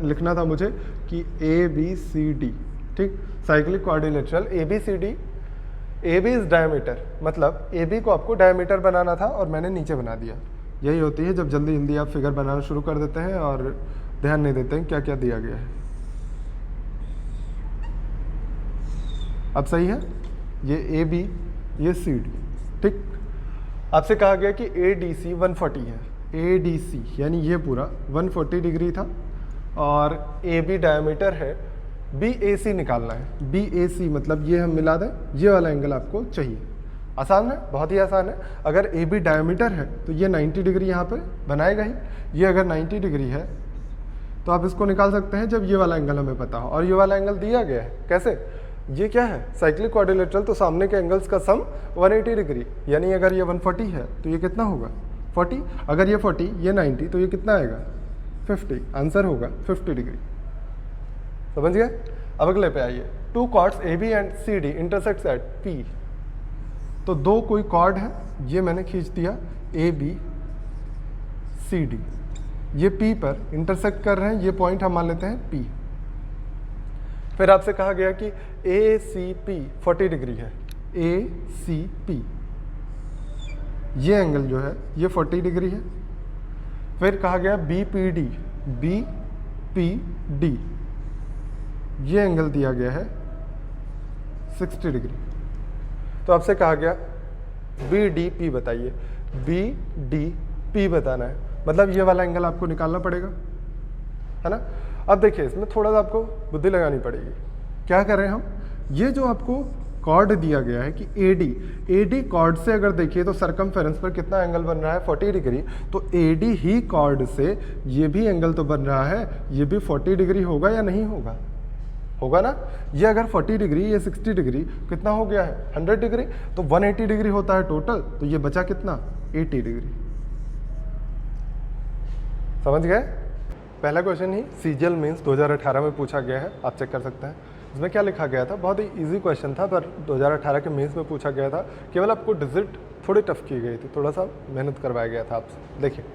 [SPEAKER 1] लिखना था मुझे कि ABCD। ठीक, cyclic quadrilateral ABCD, AB is diameter, मतलब AB को आपको डायमीटर बनाना था और मैंने नीचे बना दिया। यही होती है जब जल्दी जल्दी आप फिगर बनाना शुरू कर देते हैं और ध्यान नहीं देते हैं क्या क्या दिया गया है। अब सही है, ये AB, ये CD। ठीक, आपसे कहा गया कि ADC 140 है, ADC यानी ये पूरा 140 डिग्री था, और AB डायमीटर है, BAC निकालना है। BAC मतलब ये हम मिला दें, ये वाला एंगल आपको चाहिए। आसान है, बहुत ही आसान है। अगर AB डायमीटर है तो ये 90 डिग्री यहाँ पे बनाएगा ही। ये अगर 90 डिग्री है तो आप इसको निकाल सकते हैं जब ये वाला एंगल हमें पता हो, और ये वाला एंगल दिया गया है। कैसे, ये क्या है, साइक्लिक क्वाड्रिलेटरल, तो सामने के एंगल्स का सम 180 डिग्री, यानी अगर ये 140 है तो ये कितना होगा, 40। अगर ये 40, ये 90, तो ये कितना आएगा, 50। आंसर होगा 50 डिग्री। समझ गए। अब अगले पे आइए, 2 chords AB and CD intersects at P। तो 2 कोई कॉर्ड है, ये मैंने खींच दिया AB CD, ये P पर इंटरसेक्ट कर रहे हैं, ये पॉइंट हम मान लेते हैं P। फिर आपसे कहा गया कि ACP 40 डिग्री है, ACP ये एंगल जो है ये 40 डिग्री है। फिर कहा गया BPD, BPD ये एंगल दिया गया है 60 डिग्री। तो आपसे कहा गया BDP बताइए, BDP बताना है, मतलब ये वाला एंगल आपको निकालना पड़ेगा, है ना। अब देखिए इसमें थोड़ा सा आपको बुद्धि लगानी पड़ेगी। क्या कर रहे हैं हम, ये जो आपको कॉर्ड दिया गया है कि AD कॉर्ड से अगर देखिए तो सरकमफेरेंस पर कितना एंगल बन रहा है, 40 डिग्री। तो AD ही कॉर्ड से ये भी एंगल तो बन रहा है, ये भी 40 डिग्री होगा या नहीं होगा, होगा ना। ये अगर 40 डिग्री, ये 60 डिग्री, कितना हो गया है 100 डिग्री, तो 180 डिग्री होता है टोटल, तो ये बचा कितना 80 डिग्री। समझ गए। पहला क्वेश्चन ही सीजीएल मेंस 2018 में पूछा गया है, आप चेक कर सकते हैं। इसमें क्या लिखा गया था, बहुत ही इजी क्वेश्चन था, पर 2018 के मेंस में पूछा गया था। केवल आपको डिजिट थोड़ी टफ की गई थी, थोड़ा सा मेहनत करवाया गया था आपसे। देखिए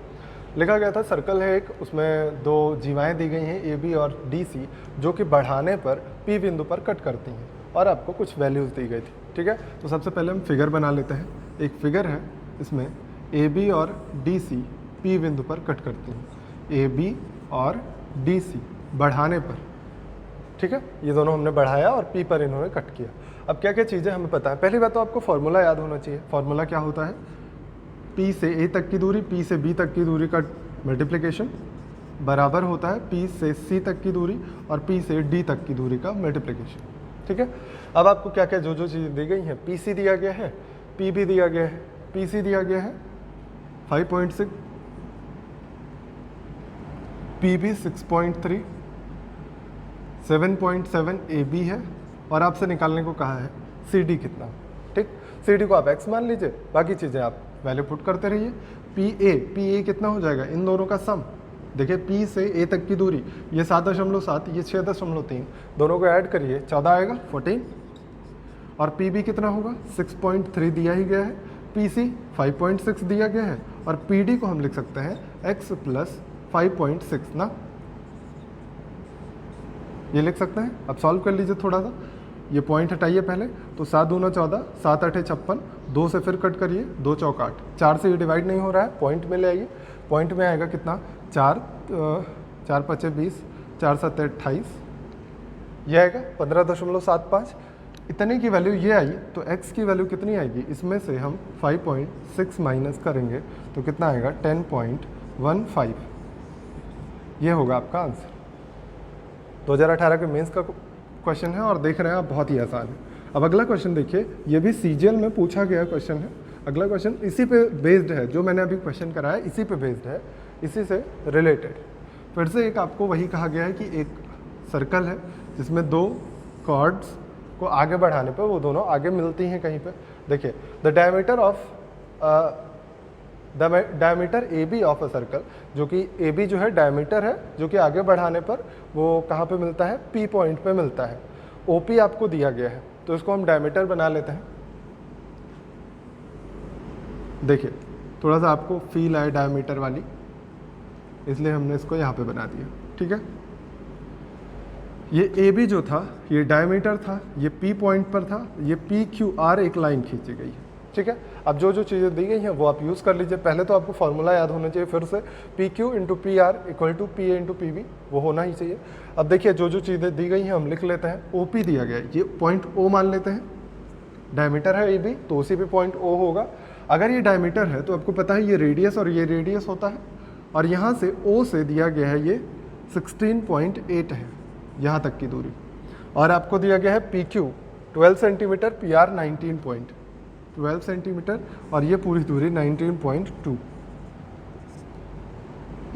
[SPEAKER 1] लिखा गया था सर्कल है एक, उसमें दो जीवाएँ दी गई हैं ए बी और डी सी, जो कि बढ़ाने पर पी बिंदु पर कट करती हैं, और आपको कुछ वैल्यूज़ दी गई थी। ठीक है, तो सबसे पहले हम फिगर बना लेते हैं। एक फिगर है, इसमें ए बी और डी सी पी बिंदु पर कट करती हैं, ए बी और डी सी बढ़ाने पर। ठीक है, ये दोनों हमने बढ़ाया और पी पर इन्होंने कट किया। अब क्या क्या चीज़ें हमें पता है। पहली बात तो आपको फॉर्मूला याद होना चाहिए। फॉर्मूला क्या होता है, पी से ए तक की दूरी, पी से बी तक की दूरी का मल्टीप्लिकेशन बराबर होता है पी से सी तक की दूरी और पी से डी तक की दूरी का मल्टीप्लिकेशन। ठीक है, अब आपको क्या क्या जो जो चीज़ें दी गई हैं, पी सी दिया गया है, पी भी दिया गया है। पी सी दिया गया है 5.6, पी बी 6.3, 7.7 ए बी है, और आपसे निकालने को कहा है सी डी कितना। ठीक, सी डी को आप एक्स मान लीजिए, बाकी चीज़ें आप वैल्यू पुट करते रहिए। पी ए कितना हो जाएगा, इन दोनों का सम। देखिए पी से ए तक की दूरी, ये 7.7, ये 6.3, दोनों को ऐड करिए 14 आएगा 14। और पी बी कितना होगा 6.3 दिया ही गया है, पी सी 5.6 दिया गया है, और पी डी को हम लिख सकते हैं x प्लस 5.6 ना, ये लिख सकते हैं। अब सॉल्व कर लीजिए थोड़ा सा, ये पॉइंट हटाइए पहले, तो 7 दूना 14, 7 8 56, 2 से फिर कट करिए, 2 चौक 8, 4 से ये डिवाइड नहीं हो रहा है, पॉइंट में ले आइए। पॉइंट में आएगा कितना 4, 4 5 20, 4 7 28, ये आएगा 15.75। इतने की वैल्यू ये आई, तो x की वैल्यू कितनी आएगी, इसमें से हम 5.6 माइनस करेंगे तो कितना आएगा 10.15। ये होगा आपका आंसर। 2018 के मेंस का क्वेश्चन है और देख रहे हैं आप, बहुत ही आसान है। अब अगला क्वेश्चन देखिए, ये भी सीजीएल में पूछा गया क्वेश्चन है। अगला क्वेश्चन इसी पे बेस्ड है, जो मैंने अभी क्वेश्चन कराया इसी पे बेस्ड है, इसी से रिलेटेड। फिर से एक आपको वही कहा गया है कि एक सर्कल है जिसमें दो कॉर्ड्स को आगे बढ़ाने पर वो दोनों आगे मिलती हैं कहीं पे। देखिए the diameter A B of a circle, जो कि ए बी जो है डायमीटर है, जो कि आगे बढ़ाने पर वो कहाँ पे मिलता है, पी पॉइंट पे मिलता है। ओ पी आपको दिया गया है, तो इसको हम डायमीटर बना लेते हैं। देखिए थोड़ा सा आपको फील आए डायमीटर वाली, इसलिए हमने इसको यहाँ पे बना दिया। ठीक है, ये ए बी जो था ये डायमीटर था, ये पी पॉइंट पर था, ये पी क्यू आर एक लाइन खींची गई है। ठीक है, अब जो जो चीज़ें दी गई हैं वो आप यूज़ कर लीजिए। पहले तो आपको फॉर्मूला याद होना चाहिए, फिर से P Q into P R equal to P A into P B, वो होना ही चाहिए। अब देखिए जो जो चीज़ें दी गई हैं हम लिख लेते हैं। ओ पी दिया गया है, ये पॉइंट ओ मान लेते हैं, डायमीटर है ए बी तो उसी पे पॉइंट ओ होगा। अगर ये डायमीटर है तो आपको पता है ये रेडियस और ये रेडियस होता है, और यहाँ से ओ से दिया गया है ये 16.8 है यहाँ तक की दूरी, और आपको दिया गया है P Q 12 centimetre, P R 19.12 centimetre, और ये पूरी दूरी 19.2।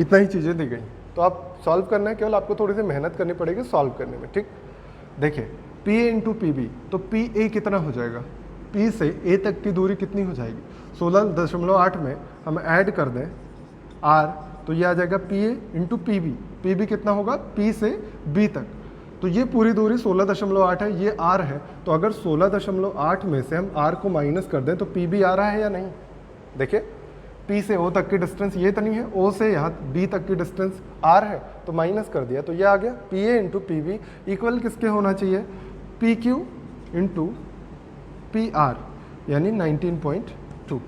[SPEAKER 1] इतना ही चीज़ें दी गई, तो आप सॉल्व करना है, केवल आपको थोड़ी सी मेहनत करनी पड़ेगी सॉल्व करने में। ठीक, देखिए P A into P B, तो पी ए कितना हो जाएगा, पी से ए तक की दूरी कितनी हो जाएगी 16.8 में हम ऐड कर दें आर, तो ये आ जाएगा P A into P B. P B कितना होगा, पी से बी तक, तो ये पूरी दूरी 16.8 है, ये आर है। तो अगर 16.8 में से हम आर को माइनस कर दें तो पी बी आ रहा है या नहीं। देखिए पी से ओ तक की डिस्टेंस ये तो नहीं है, ओ से यहाँ बी तक की डिस्टेंस आर है, तो माइनस कर दिया तो ये आ गया P A into P B equal किसके होना चाहिए, P Q into P R, यानी 19.2।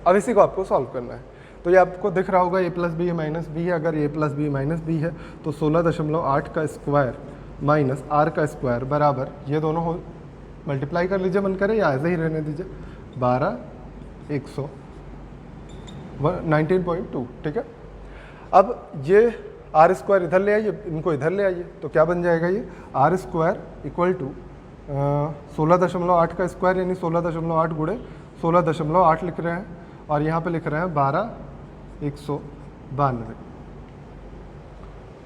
[SPEAKER 1] अब इसी को आपको सॉल्व करना है। तो ये आपको दिख रहा होगा ए प्लस बी माइनस बी है, अगर ए प्लस बी माइनस बी है तो 16.8 का स्क्वायर माइनस आर का स्क्वायर बराबर, ये दोनों हो मल्टीप्लाई कर लीजिए मन करे या ऐसे ही रहने दीजिए, 19.2। ठीक है, अब ये आर स्क्वायर इधर ले आइए, इनको इधर ले आइए, तो क्या बन जाएगा ये आर स्क्वायर इक्वल टू 16.8 का स्क्वायर, यानी 16.8 गुणे 16.8 लिख रहे हैं, और यहाँ पे लिख रहे हैं 12,192,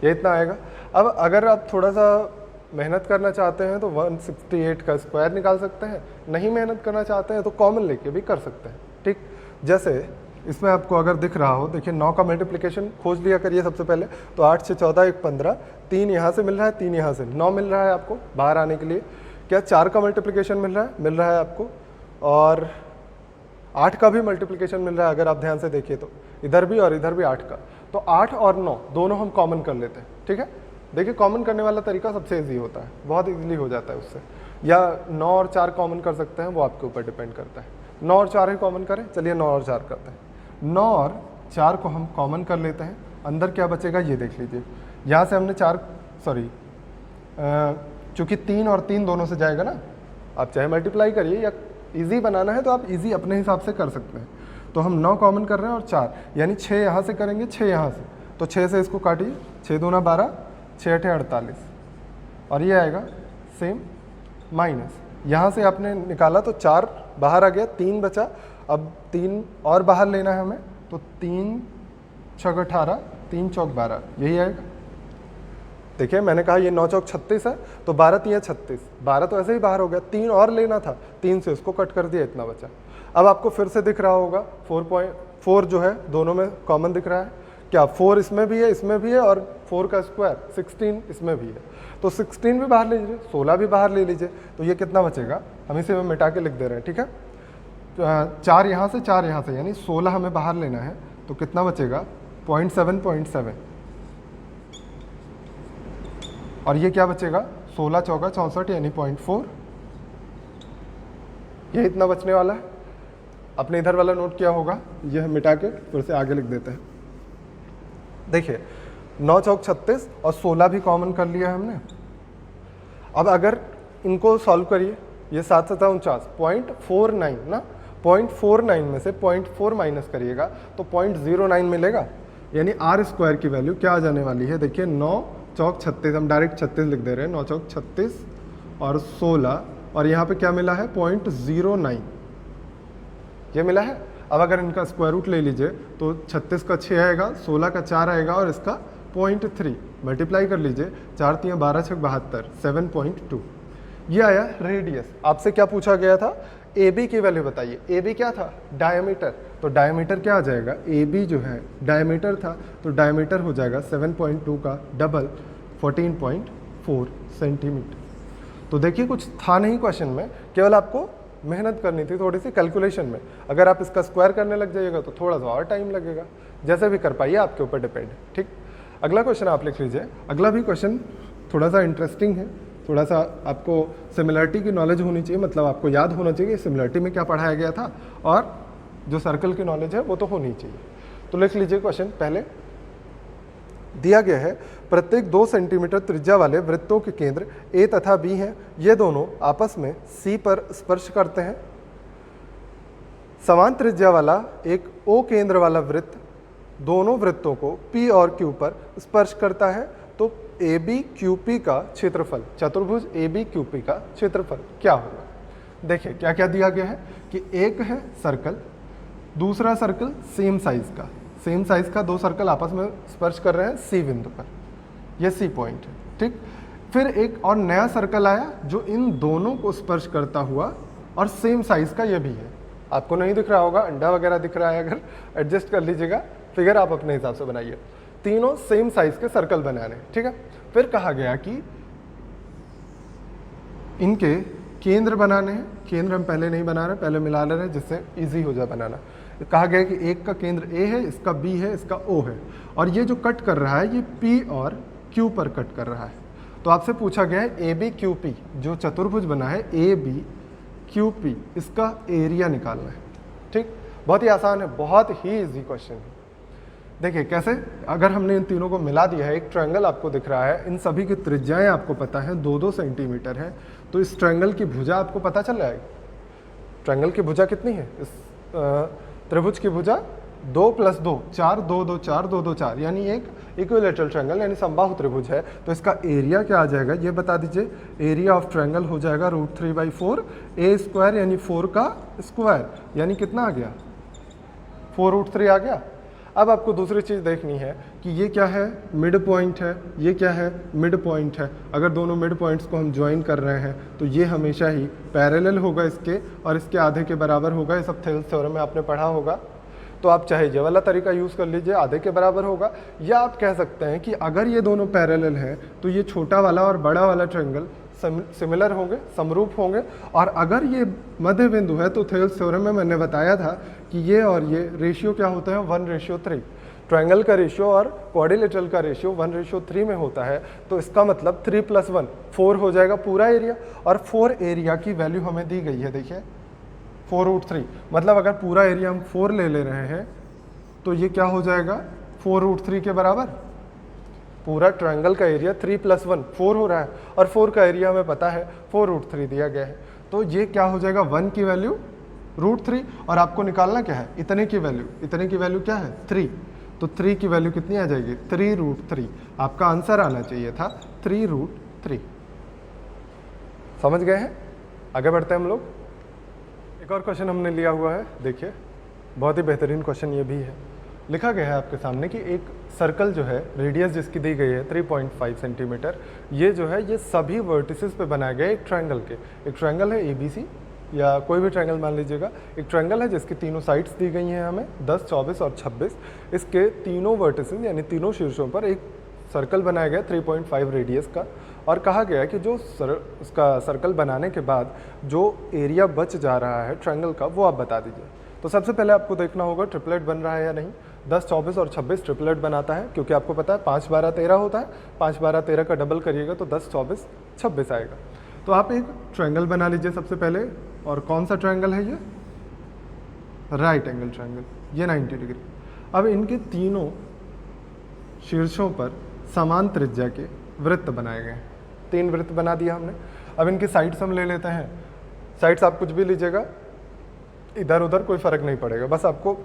[SPEAKER 1] ये इतना आएगा। अब अगर आप थोड़ा सा मेहनत करना चाहते हैं तो 168 का स्क्वायर निकाल सकते हैं, नहीं मेहनत करना चाहते हैं तो कॉमन लेके भी कर सकते हैं। ठीक, जैसे इसमें आपको अगर दिख रहा हो, देखिए 9 का मल्टीप्लिकेशन खोज लिया करिए सबसे पहले। तो 8 से 14 1 15, 3 यहाँ से मिल रहा है, 3 यहाँ से, 9 मिल रहा है आपको बाहर आने के लिए। क्या 4 का मल्टीप्लिकेशन मिल रहा है आपको, और 8 का भी मल्टीप्लिकेशन मिल रहा है अगर आप ध्यान से देखिए तो, इधर भी और इधर भी 8 का। तो 8 और 9 दोनों हम कॉमन कर लेते हैं। ठीक है, देखिए कॉमन करने वाला तरीका सबसे ईजी होता है, बहुत ईजिली हो जाता है उससे। या 9 और 4 कॉमन कर सकते हैं, वो आपके ऊपर डिपेंड करता है। 9 और 4 ही कॉमन करें, चलिए 9 और 4 करते हैं। 9 और 4 को हम कॉमन कर लेते हैं, अंदर क्या बचेगा ये देख लीजिए। यहाँ से हमने चूँकि 3 और 3 दोनों से जाएगा ना, आप चाहे मल्टीप्लाई करिए या इजी बनाना है तो आप इजी अपने हिसाब से कर सकते हैं। तो हम 9 कॉमन कर रहे हैं और 4, यानी 6 यहाँ से करेंगे, 6 यहाँ से, तो 6 से इसको काटिए, 6 दूना 12, 6 8 48, और ये आएगा सेम माइनस। यहाँ से आपने निकाला तो 4 बाहर आ गया, 3 बचा, अब 3 और बाहर लेना है हमें, तो 3 6 18, 3 चौक 12, यही आएगा। देखिए मैंने कहा ये 9 चौक 36 है, तो 12 3 36, 12 तो ऐसे ही बाहर हो गया, 3 और लेना था, 3 से उसको कट कर दिया, इतना बचा। अब आपको फिर से दिख रहा होगा 4 जो है दोनों में कॉमन दिख रहा है। क्या 4 इसमें भी है, इसमें भी है, और 4 का स्क्वायर 16 इसमें भी है, तो 16 भी बाहर ले लीजिए, 16 भी बाहर ले लीजिए, तो ये कितना बचेगा, हम इसे मिटा के लिख दे रहे हैं। ठीक है, 4 यहाँ से 4 यहाँ से, यानी 16 हमें बाहर लेना है, तो कितना बचेगा 0.7, और ये क्या बचेगा 16 चौका 64, यानी 0.4, ये इतना बचने वाला है। अपने इधर वाला नोट किया होगा, यह मिटा के फिर से आगे लिख देते हैं। देखिए 9 चौक 36 और 16 भी कॉमन कर लिया है हमने। अब अगर इनको सॉल्व करिए, ये 7 7 49, 0.49 ना, 0.49 में से 0.4 माइनस करिएगा तो 0.09 मिलेगा, यानी आर स्क्वायर की वैल्यू क्या आ जाने वाली है। देखिए 9 चौक 36, हम डायरेक्ट 36 लिख दे रहे हैं, 9 चौक 36 और 16, और यहाँ पे क्या मिला है 0.09, ये मिला है। अब अगर इनका स्क्वायर रूट ले लीजिए तो 36 का 6 आएगा, 16 का 4 आएगा, और इसका 0.3 मल्टीप्लाई कर लीजिए, 4 3 12 6 72, 7.2, ये आया रेडियस। आपसे क्या पूछा गया था, ए बी की वैल्यू बताइए। ए बी क्या था, डायमीटर, तो डायमीटर क्या आ जाएगा, ए बी जो है डायमीटर था, तो डायमीटर हो जाएगा 7.2 का डबल 14.4 सेंटीमीटर। तो देखिए कुछ था नहीं क्वेश्चन में, केवल आपको मेहनत करनी थी थोड़ी सी कैलकुलेशन में। अगर आप इसका स्क्वायर करने लग जाइएगा तो थोड़ा सा और टाइम लगेगा, जैसे भी कर पाइए, आपके ऊपर डिपेंड है। ठीक, अगला क्वेश्चन आप लिख लीजिए। अगला भी क्वेश्चन थोड़ा सा इंटरेस्टिंग है, थोड़ा सा आपको सिमिलरिटी की नॉलेज होनी चाहिए, मतलब आपको याद होना चाहिए कि सिमिलरिटी में क्या पढ़ाया गया था, और जो सर्कल की नॉलेज है वो तो होनी चाहिए। तो लिख लीजिए क्वेश्चन। पहले दिया गया है प्रत्येक 2 सेंटीमीटर त्रिज्या वाले वृत्तों के केंद्र ए तथा बी हैं, ये दोनों आपस में सी पर स्पर्श करते हैं। समान त्रिज्या वाला एक ओ केंद्र वाला वृत्त दोनों वृत्तों को पी और क्यू पर स्पर्श करता है, तो ए बी क्यू पी का क्षेत्रफल, चतुर्भुज ए बी क्यू पी का क्षेत्रफल क्या होगा। देखिए क्या क्या दिया गया है कि एक है सर्कल, दूसरा सर्कल सेम साइज का 2 सर्कल आपस में स्पर्श कर रहे हैं सी बिंदु पर, यह सी पॉइंट है। ठीक, फिर एक और नया सर्कल आया जो इन दोनों को स्पर्श करता हुआ और सेम साइज का यह भी है। आपको नहीं दिख रहा होगा, अंडा वगैरह दिख रहा है, अगर एडजस्ट कर लीजिएगा, फिगर आप अपने हिसाब से बनाइए। तीनों सेम साइज के सर्कल बनाने, ठीक है। फिर कहा गया कि इनके केंद्र बनाने हैं। केंद्र हम पहले नहीं बना रहे, पहले मिला ले रहे हैं जिससे इजी हो जाए बनाना। कहा गया कि एक का केंद्र ए है, इसका बी है, इसका ओ है, और ये जो कट कर रहा है ये पी और क्यू पर कट कर रहा है। तो आपसे पूछा गया है ए बी क्यू पी, जो चतुर्भुज बना है ए बी क्यू पी, इसका एरिया निकालना है। ठीक, बहुत ही आसान है, बहुत ही इजी क्वेश्चन है। देखिए कैसे, अगर हमने इन तीनों को मिला दिया है, एक ट्रायंगल आपको दिख रहा है, इन सभी की त्रिज्याएं आपको पता है 2-2 सेंटीमीटर है, तो इस ट्रायंगल की भुजा आपको पता चल जाएगी। ट्रायंगल की भुजा कितनी है, इस त्रिभुज की भुजा 2 + 2 4, 2 2 4 2 2 4, यानी एक इक्विलैटरल ट्रायंगल यानी समबाहु त्रिभुज है। तो इसका एरिया क्या आ जाएगा ये बता दीजिए। एरिया ऑफ ट्रायंगल हो जाएगा √3/4 a² यानी 4 का स्क्वायर, यानी कितना आ गया 4√3 आ गया। अब आपको दूसरी चीज़ देखनी है कि ये क्या है, मिड पॉइंट है, ये क्या है, मिड पॉइंट है। अगर दोनों मिड पॉइंट्स को हम ज्वाइन कर रहे हैं तो ये हमेशा ही पैरेलल होगा इसके, और इसके आधे के बराबर होगा। ये सब थेल्स थ्योरम में आपने पढ़ा होगा। तो आप चाहे ये वाला तरीका यूज़ कर लीजिए, आधे के बराबर होगा, या आप कह सकते हैं कि अगर ये दोनों पैरेलल हैं तो ये छोटा वाला और बड़ा वाला ट्रायंगल सिमिलर होंगे, समरूप होंगे। और अगर ये मध्य बिंदु है तो थेल्स थ्योरम में मैंने बताया था कि ये और ये रेशियो क्या होता है, 1:3। ट्रायंगल का रेशियो और क्वाड्रिलेटरल का रेशियो 1:3 में होता है। तो इसका मतलब 3 + 1 4 हो जाएगा पूरा एरिया, और 4 एरिया की वैल्यू हमें दी गई है, देखिए 4√3। मतलब अगर पूरा एरिया हम 4 ले रहे हैं तो ये क्या हो जाएगा, 4√3 के बराबर। पूरा ट्रायंगल का एरिया 3 + 1 4 हो रहा है, और 4 का एरिया हमें पता है 4√3 दिया गया है। तो ये क्या हो जाएगा, 1 की वैल्यू √3, और आपको निकालना क्या है, इतने की वैल्यू। इतने की वैल्यू क्या है, 3। तो 3 की वैल्यू कितनी आ जाएगी, 3√3। आपका आंसर आना चाहिए था 3√3। समझ गए हैं? आगे बढ़ते हैं हम लोग। एक और क्वेश्चन हमने लिया हुआ है, देखिए बहुत ही बेहतरीन क्वेश्चन ये भी है। लिखा गया है आपके सामने कि एक सर्कल जो है, रेडियस जिसकी दी गई है 3.5 सेंटीमीटर, ये जो है ये सभी वर्टिसेस पे बनाए गए एक ट्रायंगल के। एक ट्रायंगल है ABC, या कोई भी ट्रायंगल मान लीजिएगा। एक ट्रायंगल है जिसकी तीनों साइड्स दी गई हैं हमें 10, 24 और 26। इसके तीनों वर्टिसेस यानी तीनों शीर्षों पर एक सर्कल बनाया गया 3.5 रेडियस का, और कहा गया कि जो उसका सर्कल बनाने के बाद जो एरिया बच जा रहा है ट्रायंगल का, वो आप बता दीजिए। तो सबसे पहले आपको देखना होगा ट्रिपलेट बन रहा है या नहीं। 10, 24 और 26 ट्रिपलेट बनाता है, क्योंकि आपको पता है 5, 12, 13 होता है। 5, 12, 13 का डबल करिएगा तो 10, 24, 26 आएगा। तो आप एक ट्रायंगल बना लीजिए सबसे पहले। और कौन सा ट्रायंगल है ये, राइट एंगल ट्रायंगल, ये 90 डिग्री। अब इनके तीनों शीर्षों पर समान त्रिज्या के वृत्त बनाए गए। 3 वृत्त बना दिया हमने। अब इनकी साइड्स हम ले लेते हैं। साइड्स आप कुछ भी लीजिएगा, इधर उधर कोई फर्क नहीं पड़ेगा, बस आपको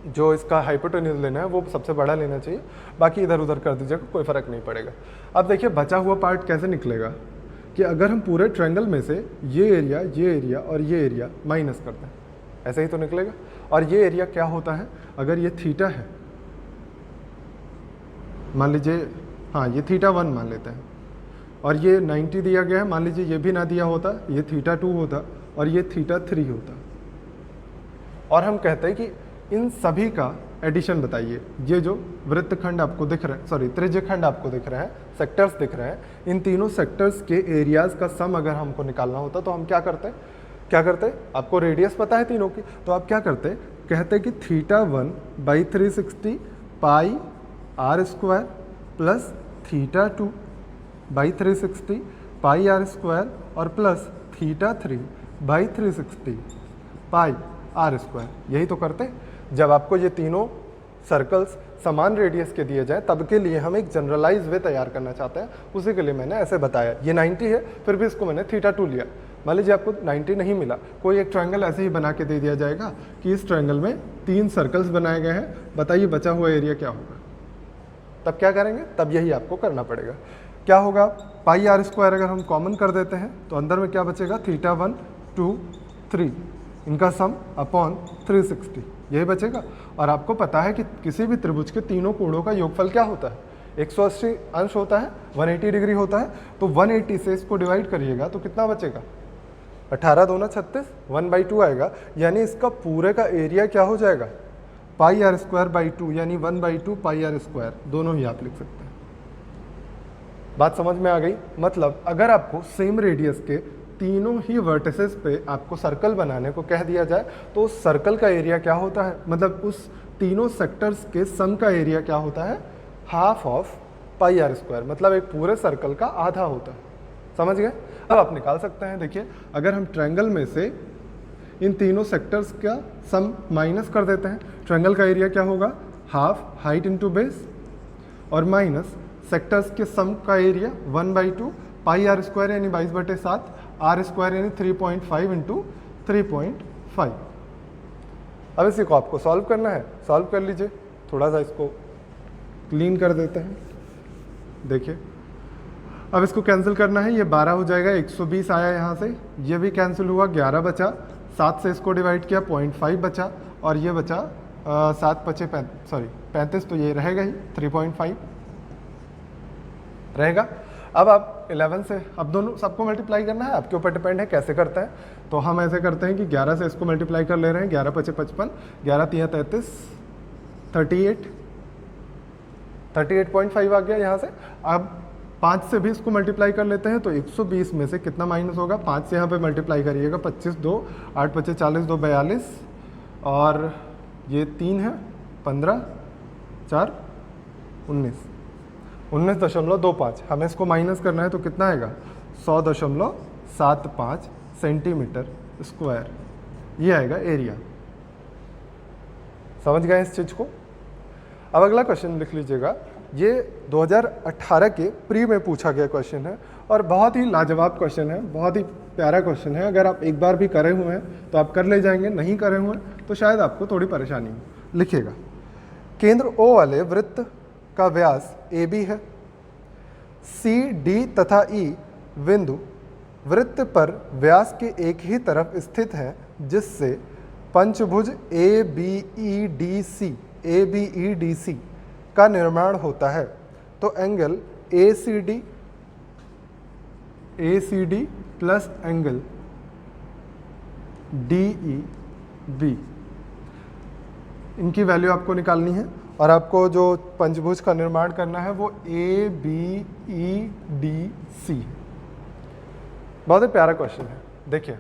[SPEAKER 1] जो इसका हाइपोटेन्यूज लेना है वो सबसे बड़ा लेना चाहिए, बाकी इधर उधर कर दीजिएगा, कोई फर्क नहीं पड़ेगा। अब देखिए बचा हुआ पार्ट कैसे निकलेगा, कि अगर हम पूरे ट्रायंगल में से ये एरिया और ये एरिया माइनस कर दें, ऐसे ही तो निकलेगा। और ये एरिया क्या होता है, अगर ये थीटा है, मान लीजिए, हाँ ये θ1 मान लेते हैं, और ये 90 दिया गया है, मान लीजिए ये भी ना दिया होता, ये θ2 होता और ये θ3 होता। और हम कहते हैं कि इन सभी का एडिशन बताइए। ये जो वृत्तखंड आपको दिख रहे हैं, सॉरी त्रिज्यखंड आपको दिख रहे हैं, सेक्टर्स दिख रहे हैं, इन तीनों सेक्टर्स के एरियाज का सम अगर हमको निकालना होता तो हम क्या करते, आपको रेडियस पता है तीनों की, तो आप क्या करते, कहते कि θ1/360 पाई r² प्लस θ2/360 पाई r² और प्लस θ3/360 पाई r²। यही तो करते। जब आपको ये तीनों सर्कल्स समान रेडियस के दिए जाएं, तब के लिए हम एक जनरलाइज वे तैयार करना चाहते हैं, उसी के लिए मैंने ऐसे बताया। ये 90 है, फिर भी इसको मैंने θ2 लिया। मान लीजिए आपको 90 नहीं मिला, कोई एक ट्रायंगल ऐसे ही बना के दे दिया जाएगा कि इस ट्रायंगल में 3 सर्कल्स बनाए गए हैं, बताइए बचा हुआ एरिया क्या होगा। तब क्या करेंगे, तब यही आपको करना पड़ेगा। क्या होगा, पाई r² अगर हम कॉमन कर देते हैं तो अंदर में क्या बचेगा, θ1, 2, 3 इनका सम अपॉन 360, यही बचेगा। और आपको पता है कि किसी भी त्रिभुज के तीनों कोणों का योगफल क्या होता है, 180 अंश होता है, 180 डिग्री होता है। तो 180 से इसको डिवाइड करिएगा तो कितना बचेगा, 18 दूना 36, 1/2 आएगा। यानी इसका पूरे का एरिया क्या हो जाएगा, पाई r²/2, यानी 1/2 पाई r², दोनों ही आप लिख सकते हैं। बात समझ में आ गई। मतलब अगर आपको सेम रेडियस के तीनों ही वर्टिसेस पे आपको सर्कल बनाने को कह दिया जाए तो उस सर्कल का एरिया क्या होता है, मतलब उस तीनों सेक्टर्स के सम का एरिया क्या होता है, हाफ ऑफ पाई r², मतलब एक पूरे सर्कल का आधा होता है। समझ गए। अब आप निकाल सकते हैं। देखिए अगर हम ट्रायंगल में से इन तीनों सेक्टर्स का सम माइनस कर देते हैं, ट्रायंगल का एरिया क्या होगा, हाफ हाइट इंटू बेस और माइनस सेक्टर्स के सम का एरिया 1/2 पाई r² यानी 22/7, r² यानी 3.5 इंटू 3.5। अब इसी को आपको सॉल्व करना है, सॉल्व कर लीजिए। थोड़ा सा इसको क्लीन कर देते हैं। देखिए अब इसको कैंसिल करना है, ये 12 हो जाएगा, 120 आया यहाँ से, ये भी कैंसिल हुआ, 11 बचा, 7 से इसको डिवाइड किया 0.5 बचा, और ये बचा 7 × 5 सॉरी 35 तो ये रहेगा ही, 3.5 रहेगा। अब आप 11 से, अब दोनों सबको मल्टीप्लाई करना है, आपके ऊपर डिपेंड है कैसे करता है। तो हम ऐसे करते हैं कि 11 से इसको मल्टीप्लाई कर ले रहे हैं, 11 पचे 55, 11 तिया 33, 38.5 आ गया यहाँ से। अब 5 से भी इसको मल्टीप्लाई कर लेते हैं, तो 120 में से कितना माइनस होगा, 5 से यहाँ पे मल्टीप्लाई करिएगा, 25 2 8 पचे 40 2 42, और ये 3 है, 15 4 19, 19.25। हमें इसको माइनस करना है तो कितना आएगा, 100.75 सेंटीमीटर स्क्वायर, ये आएगा एरिया। समझ गए इस चीज़ को। अब अगला क्वेश्चन लिख लीजिएगा, ये 2018 के प्री में पूछा गया क्वेश्चन है और बहुत ही लाजवाब क्वेश्चन है, बहुत ही प्यारा क्वेश्चन है। अगर आप एक बार भी करे हुए हैं तो आप कर ले जाएंगे, नहीं करे हुए हैं तो शायद आपको थोड़ी परेशानी हो। लिखिएगा, केंद्र O वाले वृत्त का व्यास AB है, C, D तथा E बिंदु वृत्त पर व्यास के एक ही तरफ स्थित है, जिससे पंचभुज ABEDC का निर्माण होता है। तो angle ACD plus angle DEB, इनकी वैल्यू आपको निकालनी है और आपको जो पंचभुज का निर्माण करना है वो ABEDC है। बहुत ही प्यारा क्वेश्चन है। देखिए,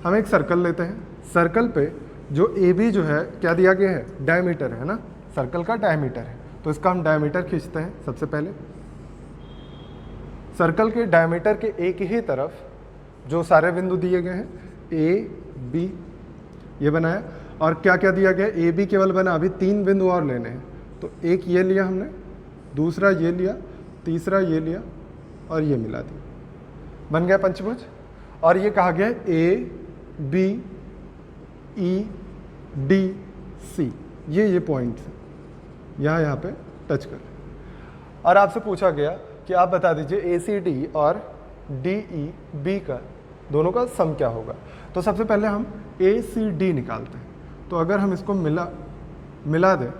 [SPEAKER 1] हम एक सर्कल लेते हैं, सर्कल पे जो AB जो है क्या दिया गया है, डायमीटर है ना, सर्कल का डायमीटर है, तो इसका हम डायमीटर खींचते हैं। सबसे पहले सर्कल के डायमीटर के एक ही तरफ जो सारे बिंदु दिए गए हैं AB, ये बनाया, और क्या क्या दिया गया, AB केवल बना, अभी 3 बिंदु और लेने हैं। तो एक ये लिया हमने, दूसरा ये लिया, तीसरा ये लिया और ये मिला दिया, बन गया पंचभुज। और ये कहा गया ABEDC, ये पॉइंट्स हैं, यहाँ पे टच कर। और आपसे पूछा गया कि आप बता दीजिए ACD और DEB का दोनों का सम क्या होगा। तो सबसे पहले हम ACD निकालते हैं। तो अगर हम इसको मिला दें,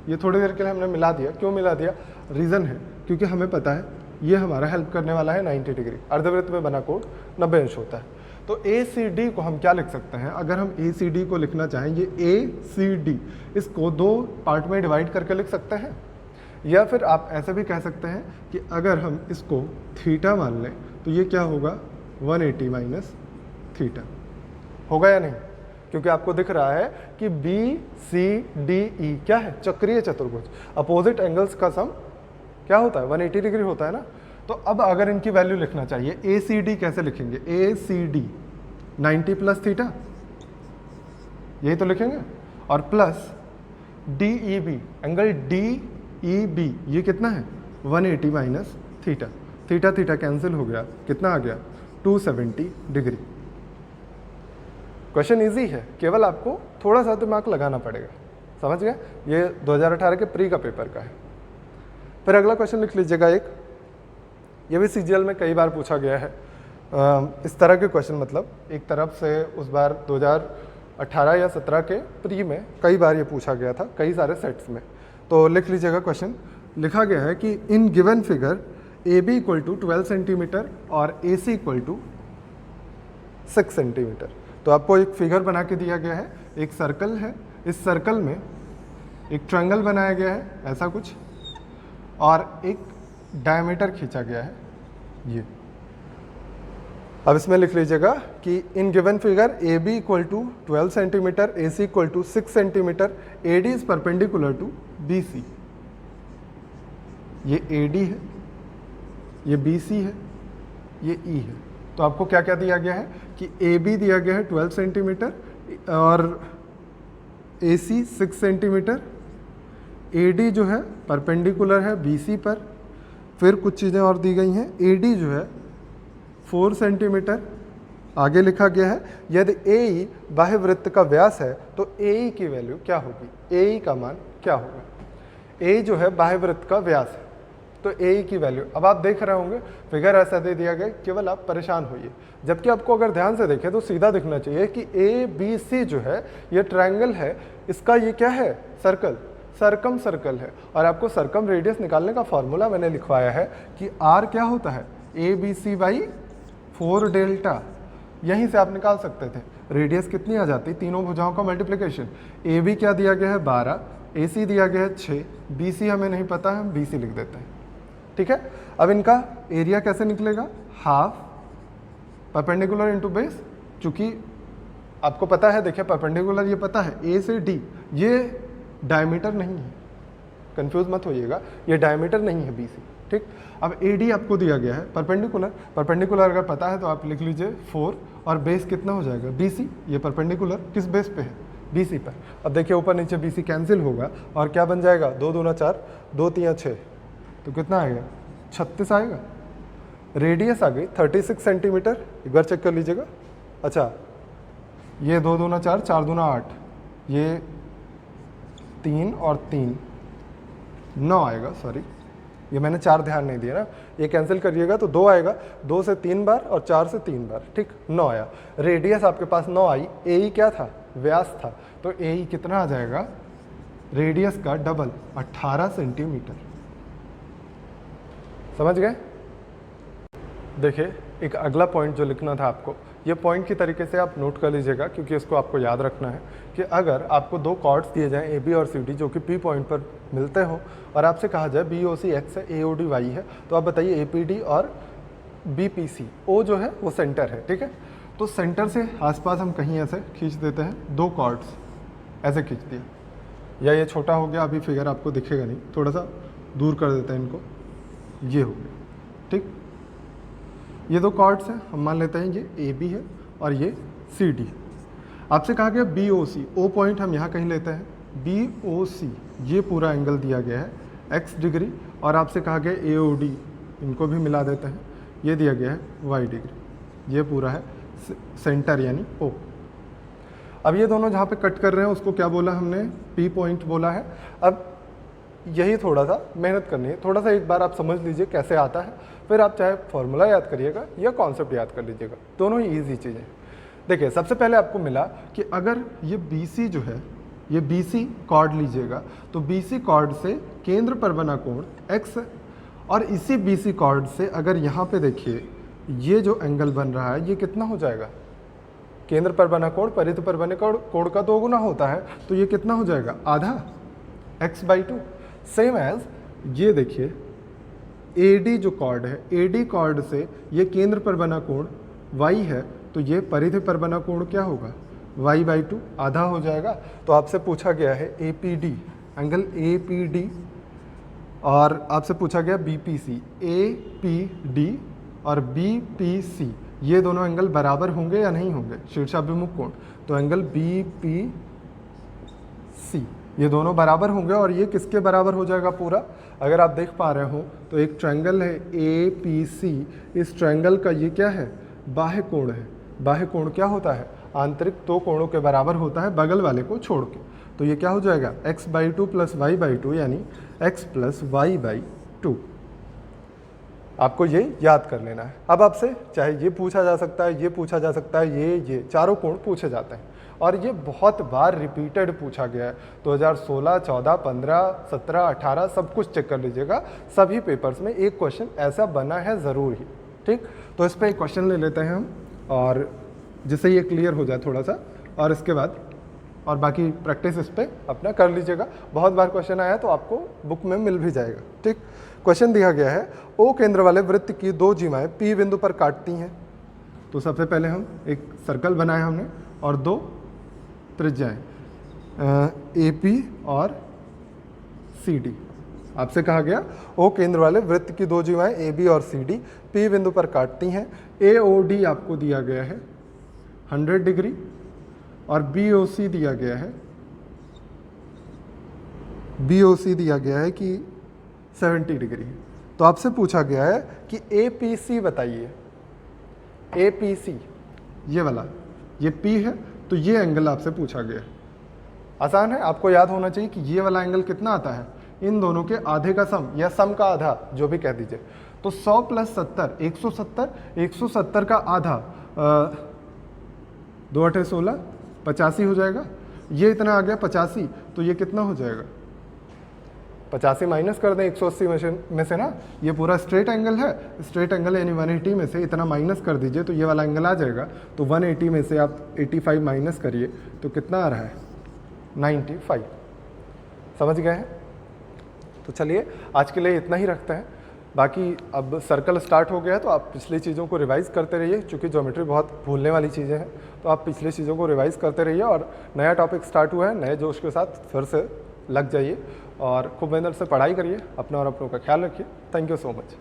[SPEAKER 1] ये थोड़ी देर के लिए हमने मिला दिया, क्यों मिला दिया, रीज़न है क्योंकि हमें पता है ये हमारा हेल्प करने वाला है 90 डिग्री, अर्धवृत्त में बना कोण 90 अंश होता है। तो ACD को हम क्या लिख सकते हैं, अगर हम ACD को लिखना चाहें, ये ACD, इसको 2 पार्ट में डिवाइड करके लिख सकते हैं, या फिर आप ऐसे भी कह सकते हैं कि अगर हम इसको थीटा मान लें तो ये क्या होगा, 180 माइनस थीटा होगा या नहीं, क्योंकि आपको दिख रहा है कि BCDE क्या है, चक्रीय चतुर्भुज, अपोजिट एंगल्स का सम क्या होता है, 180 डिग्री होता है ना। तो अब अगर इनकी वैल्यू लिखना चाहिए, ACD कैसे लिखेंगे, ACD 90 प्लस थीटा, यही तो लिखेंगे, और प्लस DEB, एंगल DEB ये कितना है, 180 minus theta, theta theta cancel हो गया, कितना आ गया, 270 डिग्री। क्वेश्चन इजी है, केवल आपको थोड़ा सा दिमाग लगाना पड़ेगा। समझ गए, ये 2018 के प्री का पेपर का है। फिर अगला क्वेश्चन लिख लीजिएगा एक, ये भी CGL में कई बार पूछा गया है। इस तरह के क्वेश्चन, मतलब एक तरफ से उस बार 2018 या 17 के प्री में कई बार ये पूछा गया था, कई सारे सेट्स में। तो लिख लीजिएगा, क्वेश्चन लिखा गया है कि in given figure AB equal to 12 centimetre और AC इक्वल टू 6 सेंटीमीटर। तो आपको एक फिगर बना के दिया गया है, एक सर्कल है, इस सर्कल में एक ट्रायंगल बनाया गया है ऐसा कुछ, और एक डायमीटर खींचा गया है ये। अब इसमें लिख लीजिएगा कि in given figure AB equal to 12 centimetre, AC equal to 6 centimetre, AD is perpendicular to BC। ये AD है, ये BC है, ये E है। तो आपको क्या क्या दिया गया है कि AB दिया गया है 12 सेंटीमीटर और AC 6 सेंटीमीटर, AD जो है परपेंडिकुलर है BC पर, फिर कुछ चीज़ें और दी गई हैं। AD जो है 4 सेंटीमीटर आगे लिखा गया है। यदि AE बाह्य वृत्त का व्यास है तो AE की वैल्यू क्या होगी, AE का मान क्या होगा। A जो है बाह्य वृत्त का व्यास है, तो ए की वैल्यू, अब आप देख रहे होंगे फिगर ऐसा दे दिया गया, केवल आप परेशान होइए, जबकि आपको अगर ध्यान से देखें तो सीधा दिखना चाहिए कि ए बी सी जो है ये ट्रायंगल है, इसका ये क्या है, सर्कल, सर्कम सर्कल है। और आपको सर्कम रेडियस निकालने का फॉर्मूला मैंने लिखवाया है कि आर क्या होता है, A B C by 4 delta, यहीं से आप निकाल सकते थे। रेडियस कितनी आ जाती, तीनों भुजाओं का मल्टीप्लिकेशन। ए बी क्या दिया गया है 12, ए सी दिया गया है 6, बी सी हमें नहीं पता है, हम बी सी लिख देते हैं, ठीक है। अब इनका एरिया कैसे निकलेगा, हाफ परपेंडिकुलर इनटू बेस, चूंकि आपको पता है, देखिए परपेंडिकुलर ये पता है, ए से डी, ये डायमीटर नहीं है, कंफ्यूज मत होइएगा, ये डायमीटर नहीं है बी सी, ठीक। अब ए डी आपको दिया गया है परपेंडिकुलर, परपेंडिकुलर अगर पता है तो आप लिख लीजिए 4, और बेस कितना हो जाएगा बी सी, ये परपेंडिकुलर किस बेस पे है, बी सी पर। अब देखिए ऊपर नीचे बी सी कैंसिल होगा और क्या बन जाएगा, 2 दूना 4, 2 3 6, तो कितना आएगा 36 आएगा। रेडियस आ गई 36 सेंटीमीटर, एक बार चेक कर लीजिएगा। अच्छा ये 2 दूना 4, 4 दूना 8, ये 3 और 3 9 आएगा, सॉरी ये मैंने 4 ध्यान नहीं दिया ना, ये कैंसिल करिएगा तो 2 आएगा, 2 से 3 बार और 4 से 3 बार, ठीक, 9 आया। रेडियस आपके पास 9 आई, ए ई क्या था, व्यास था, तो ए ई कितना आ जाएगा, रेडियस का डबल 18 सेंटीमीटर। समझ गए। देखिए एक अगला पॉइंट जो लिखना था आपको, ये पॉइंट की तरीके से आप नोट कर लीजिएगा, क्योंकि इसको आपको याद रखना है कि अगर आपको 2 कॉर्ड्स दिए जाएं ए बी और सी डी जो कि पी पॉइंट पर मिलते हो, और आपसे कहा जाए बी ओ सी एक्स है, ए ओ डी वाई है, तो आप बताइए ए पी डी और बी पी सी, ओ जो है वो सेंटर है, ठीक है। तो सेंटर से आसपास हम कहीं ऐसे खींच देते हैं 2 कॉर्ड्स, ऐसे खींच दिया, या ये छोटा हो गया, अभी फिगर आपको दिखेगा नहीं, थोड़ा सा दूर कर देते हैं इनको, ये हो गया, ठीक। ये 2 कॉर्ड्स हैं, हम मान लेते हैं ये ए बी है और ये सी डी है। आपसे कहा गया बी ओ सी, ओ पॉइंट हम यहाँ कहीं लेते हैं, बी ओ सी ये पूरा एंगल दिया गया है x डिग्री, और आपसे कहा गया ए ओ डी, इनको भी मिला देते हैं, ये दिया गया है y डिग्री, ये पूरा है सेंटर यानी O। अब ये दोनों जहाँ पे कट कर रहे हैं उसको क्या बोला हमने, P पॉइंट बोला है। अब यही थोड़ा सा मेहनत करनी है, थोड़ा सा एक बार आप समझ लीजिए कैसे आता है, फिर आप चाहे फॉर्मूला याद करिएगा या कॉन्सेप्ट याद कर लीजिएगा, दोनों ही ईजी चीज़ें। देखिए सबसे पहले आपको मिला कि अगर ये BC जो है, ये BC कॉर्ड लीजिएगा, तो BC कॉर्ड से केंद्र पर बना कोण x, और इसी BC कॉर्ड से अगर यहाँ पे देखिए ये जो एंगल बन रहा है, ये कितना हो जाएगा, केंद्र पर बना कोण परिधि पर बने कोण का 2 गुना होता है, तो ये कितना हो जाएगा, आधा x/2। सेम एज ये देखिए AD जो कॉर्ड है, AD कॉर्ड से ये केंद्र पर बना कोण y है, तो ये परिधि पर बना कोण क्या होगा, y/2, आधा हो जाएगा। तो आपसे पूछा गया है APD, एंगल APD, और आपसे पूछा गया BPC, APD और BPC, ये दोनों एंगल बराबर होंगे या नहीं होंगे, शीर्षाभिमुख कोण, तो एंगल BPC ये दोनों बराबर होंगे, और ये किसके बराबर हो जाएगा पूरा, अगर आप देख पा रहे हो तो एक ट्रायंगल है APC, इस ट्रायंगल का ये क्या है, बाह्य कोण है। बाह्य कोण क्या होता है, आंतरिक 2 कोणों के बराबर होता है बगल वाले को छोड़ के, तो ये क्या हो जाएगा x/2 प्लस y/2 यानी x प्लस y/2। आपको ये याद कर लेना है। अब आपसे चाहे ये पूछा जा सकता है, ये पूछा जा सकता है, ये चारों कोण पूछे जाते हैं, और ये बहुत बार रिपीटेड पूछा गया है। 2016, 14, 15, 17, 18 सब कुछ चेक कर लीजिएगा, सभी पेपर्स में एक क्वेश्चन ऐसा बना है ज़रूर ही, ठीक। तो इस पर एक क्वेश्चन ले लेते हैं हम, और जिससे ये क्लियर हो जाए थोड़ा सा, और इसके बाद और बाकी प्रैक्टिस इस पर अपना कर लीजिएगा। बहुत बार क्वेश्चन आया तो आपको बुक में मिल भी जाएगा, ठीक। क्वेश्चन दिया गया है, ओ केंद्र वाले वृत्त की 2 जीवाएं P बिंदु पर काटती हैं। तो सबसे पहले हम एक सर्कल बनाया हमने, और 2 त्रिज्याएं AP और CD। आपसे कहा गया ओ केंद्र वाले वृत्त की 2 जीवाएं AB और CD P बिंदु पर काटती हैं। AOD आपको दिया गया है 100 डिग्री, और BOC दिया गया है, BOC दिया गया है कि 70 डिग्री। तो आपसे पूछा गया है कि APC बताइए, APC ये वाला, ये P है, तो ये एंगल आपसे पूछा गया है। आसान है, आपको याद होना चाहिए कि ये वाला एंगल कितना आता है, इन दोनों के आधे का सम या सम का आधा जो भी कह दीजिए। तो 100 प्लस 70 170, 170 का आधा 2 8 16 85 हो जाएगा। ये इतना आ गया 85, तो ये कितना हो जाएगा 85 माइनस कर दें 180 में से ना, ये पूरा स्ट्रेट एंगल है, स्ट्रेट एंगल यानी 180 में से इतना माइनस कर दीजिए तो ये वाला एंगल आ जाएगा। तो 180 में से आप 85 माइनस करिए तो कितना आ रहा है 95। समझ गए हैं? तो चलिए आज के लिए इतना ही रखते हैं। बाकी अब सर्कल स्टार्ट हो गया है तो आप पिछली चीज़ों को रिवाइज़ करते रहिए, क्योंकि ज्योमेट्री बहुत भूलने वाली चीज़ें हैं, तो आप पिछली चीज़ों को रिवाइज़ करते रहिए और नया टॉपिक स्टार्ट हुआ है, नए जोश के साथ फिर से लग जाइए और खूब मेहनत से पढ़ाई करिए, अपना और अपनों का ख्याल रखिए। Thank you so much.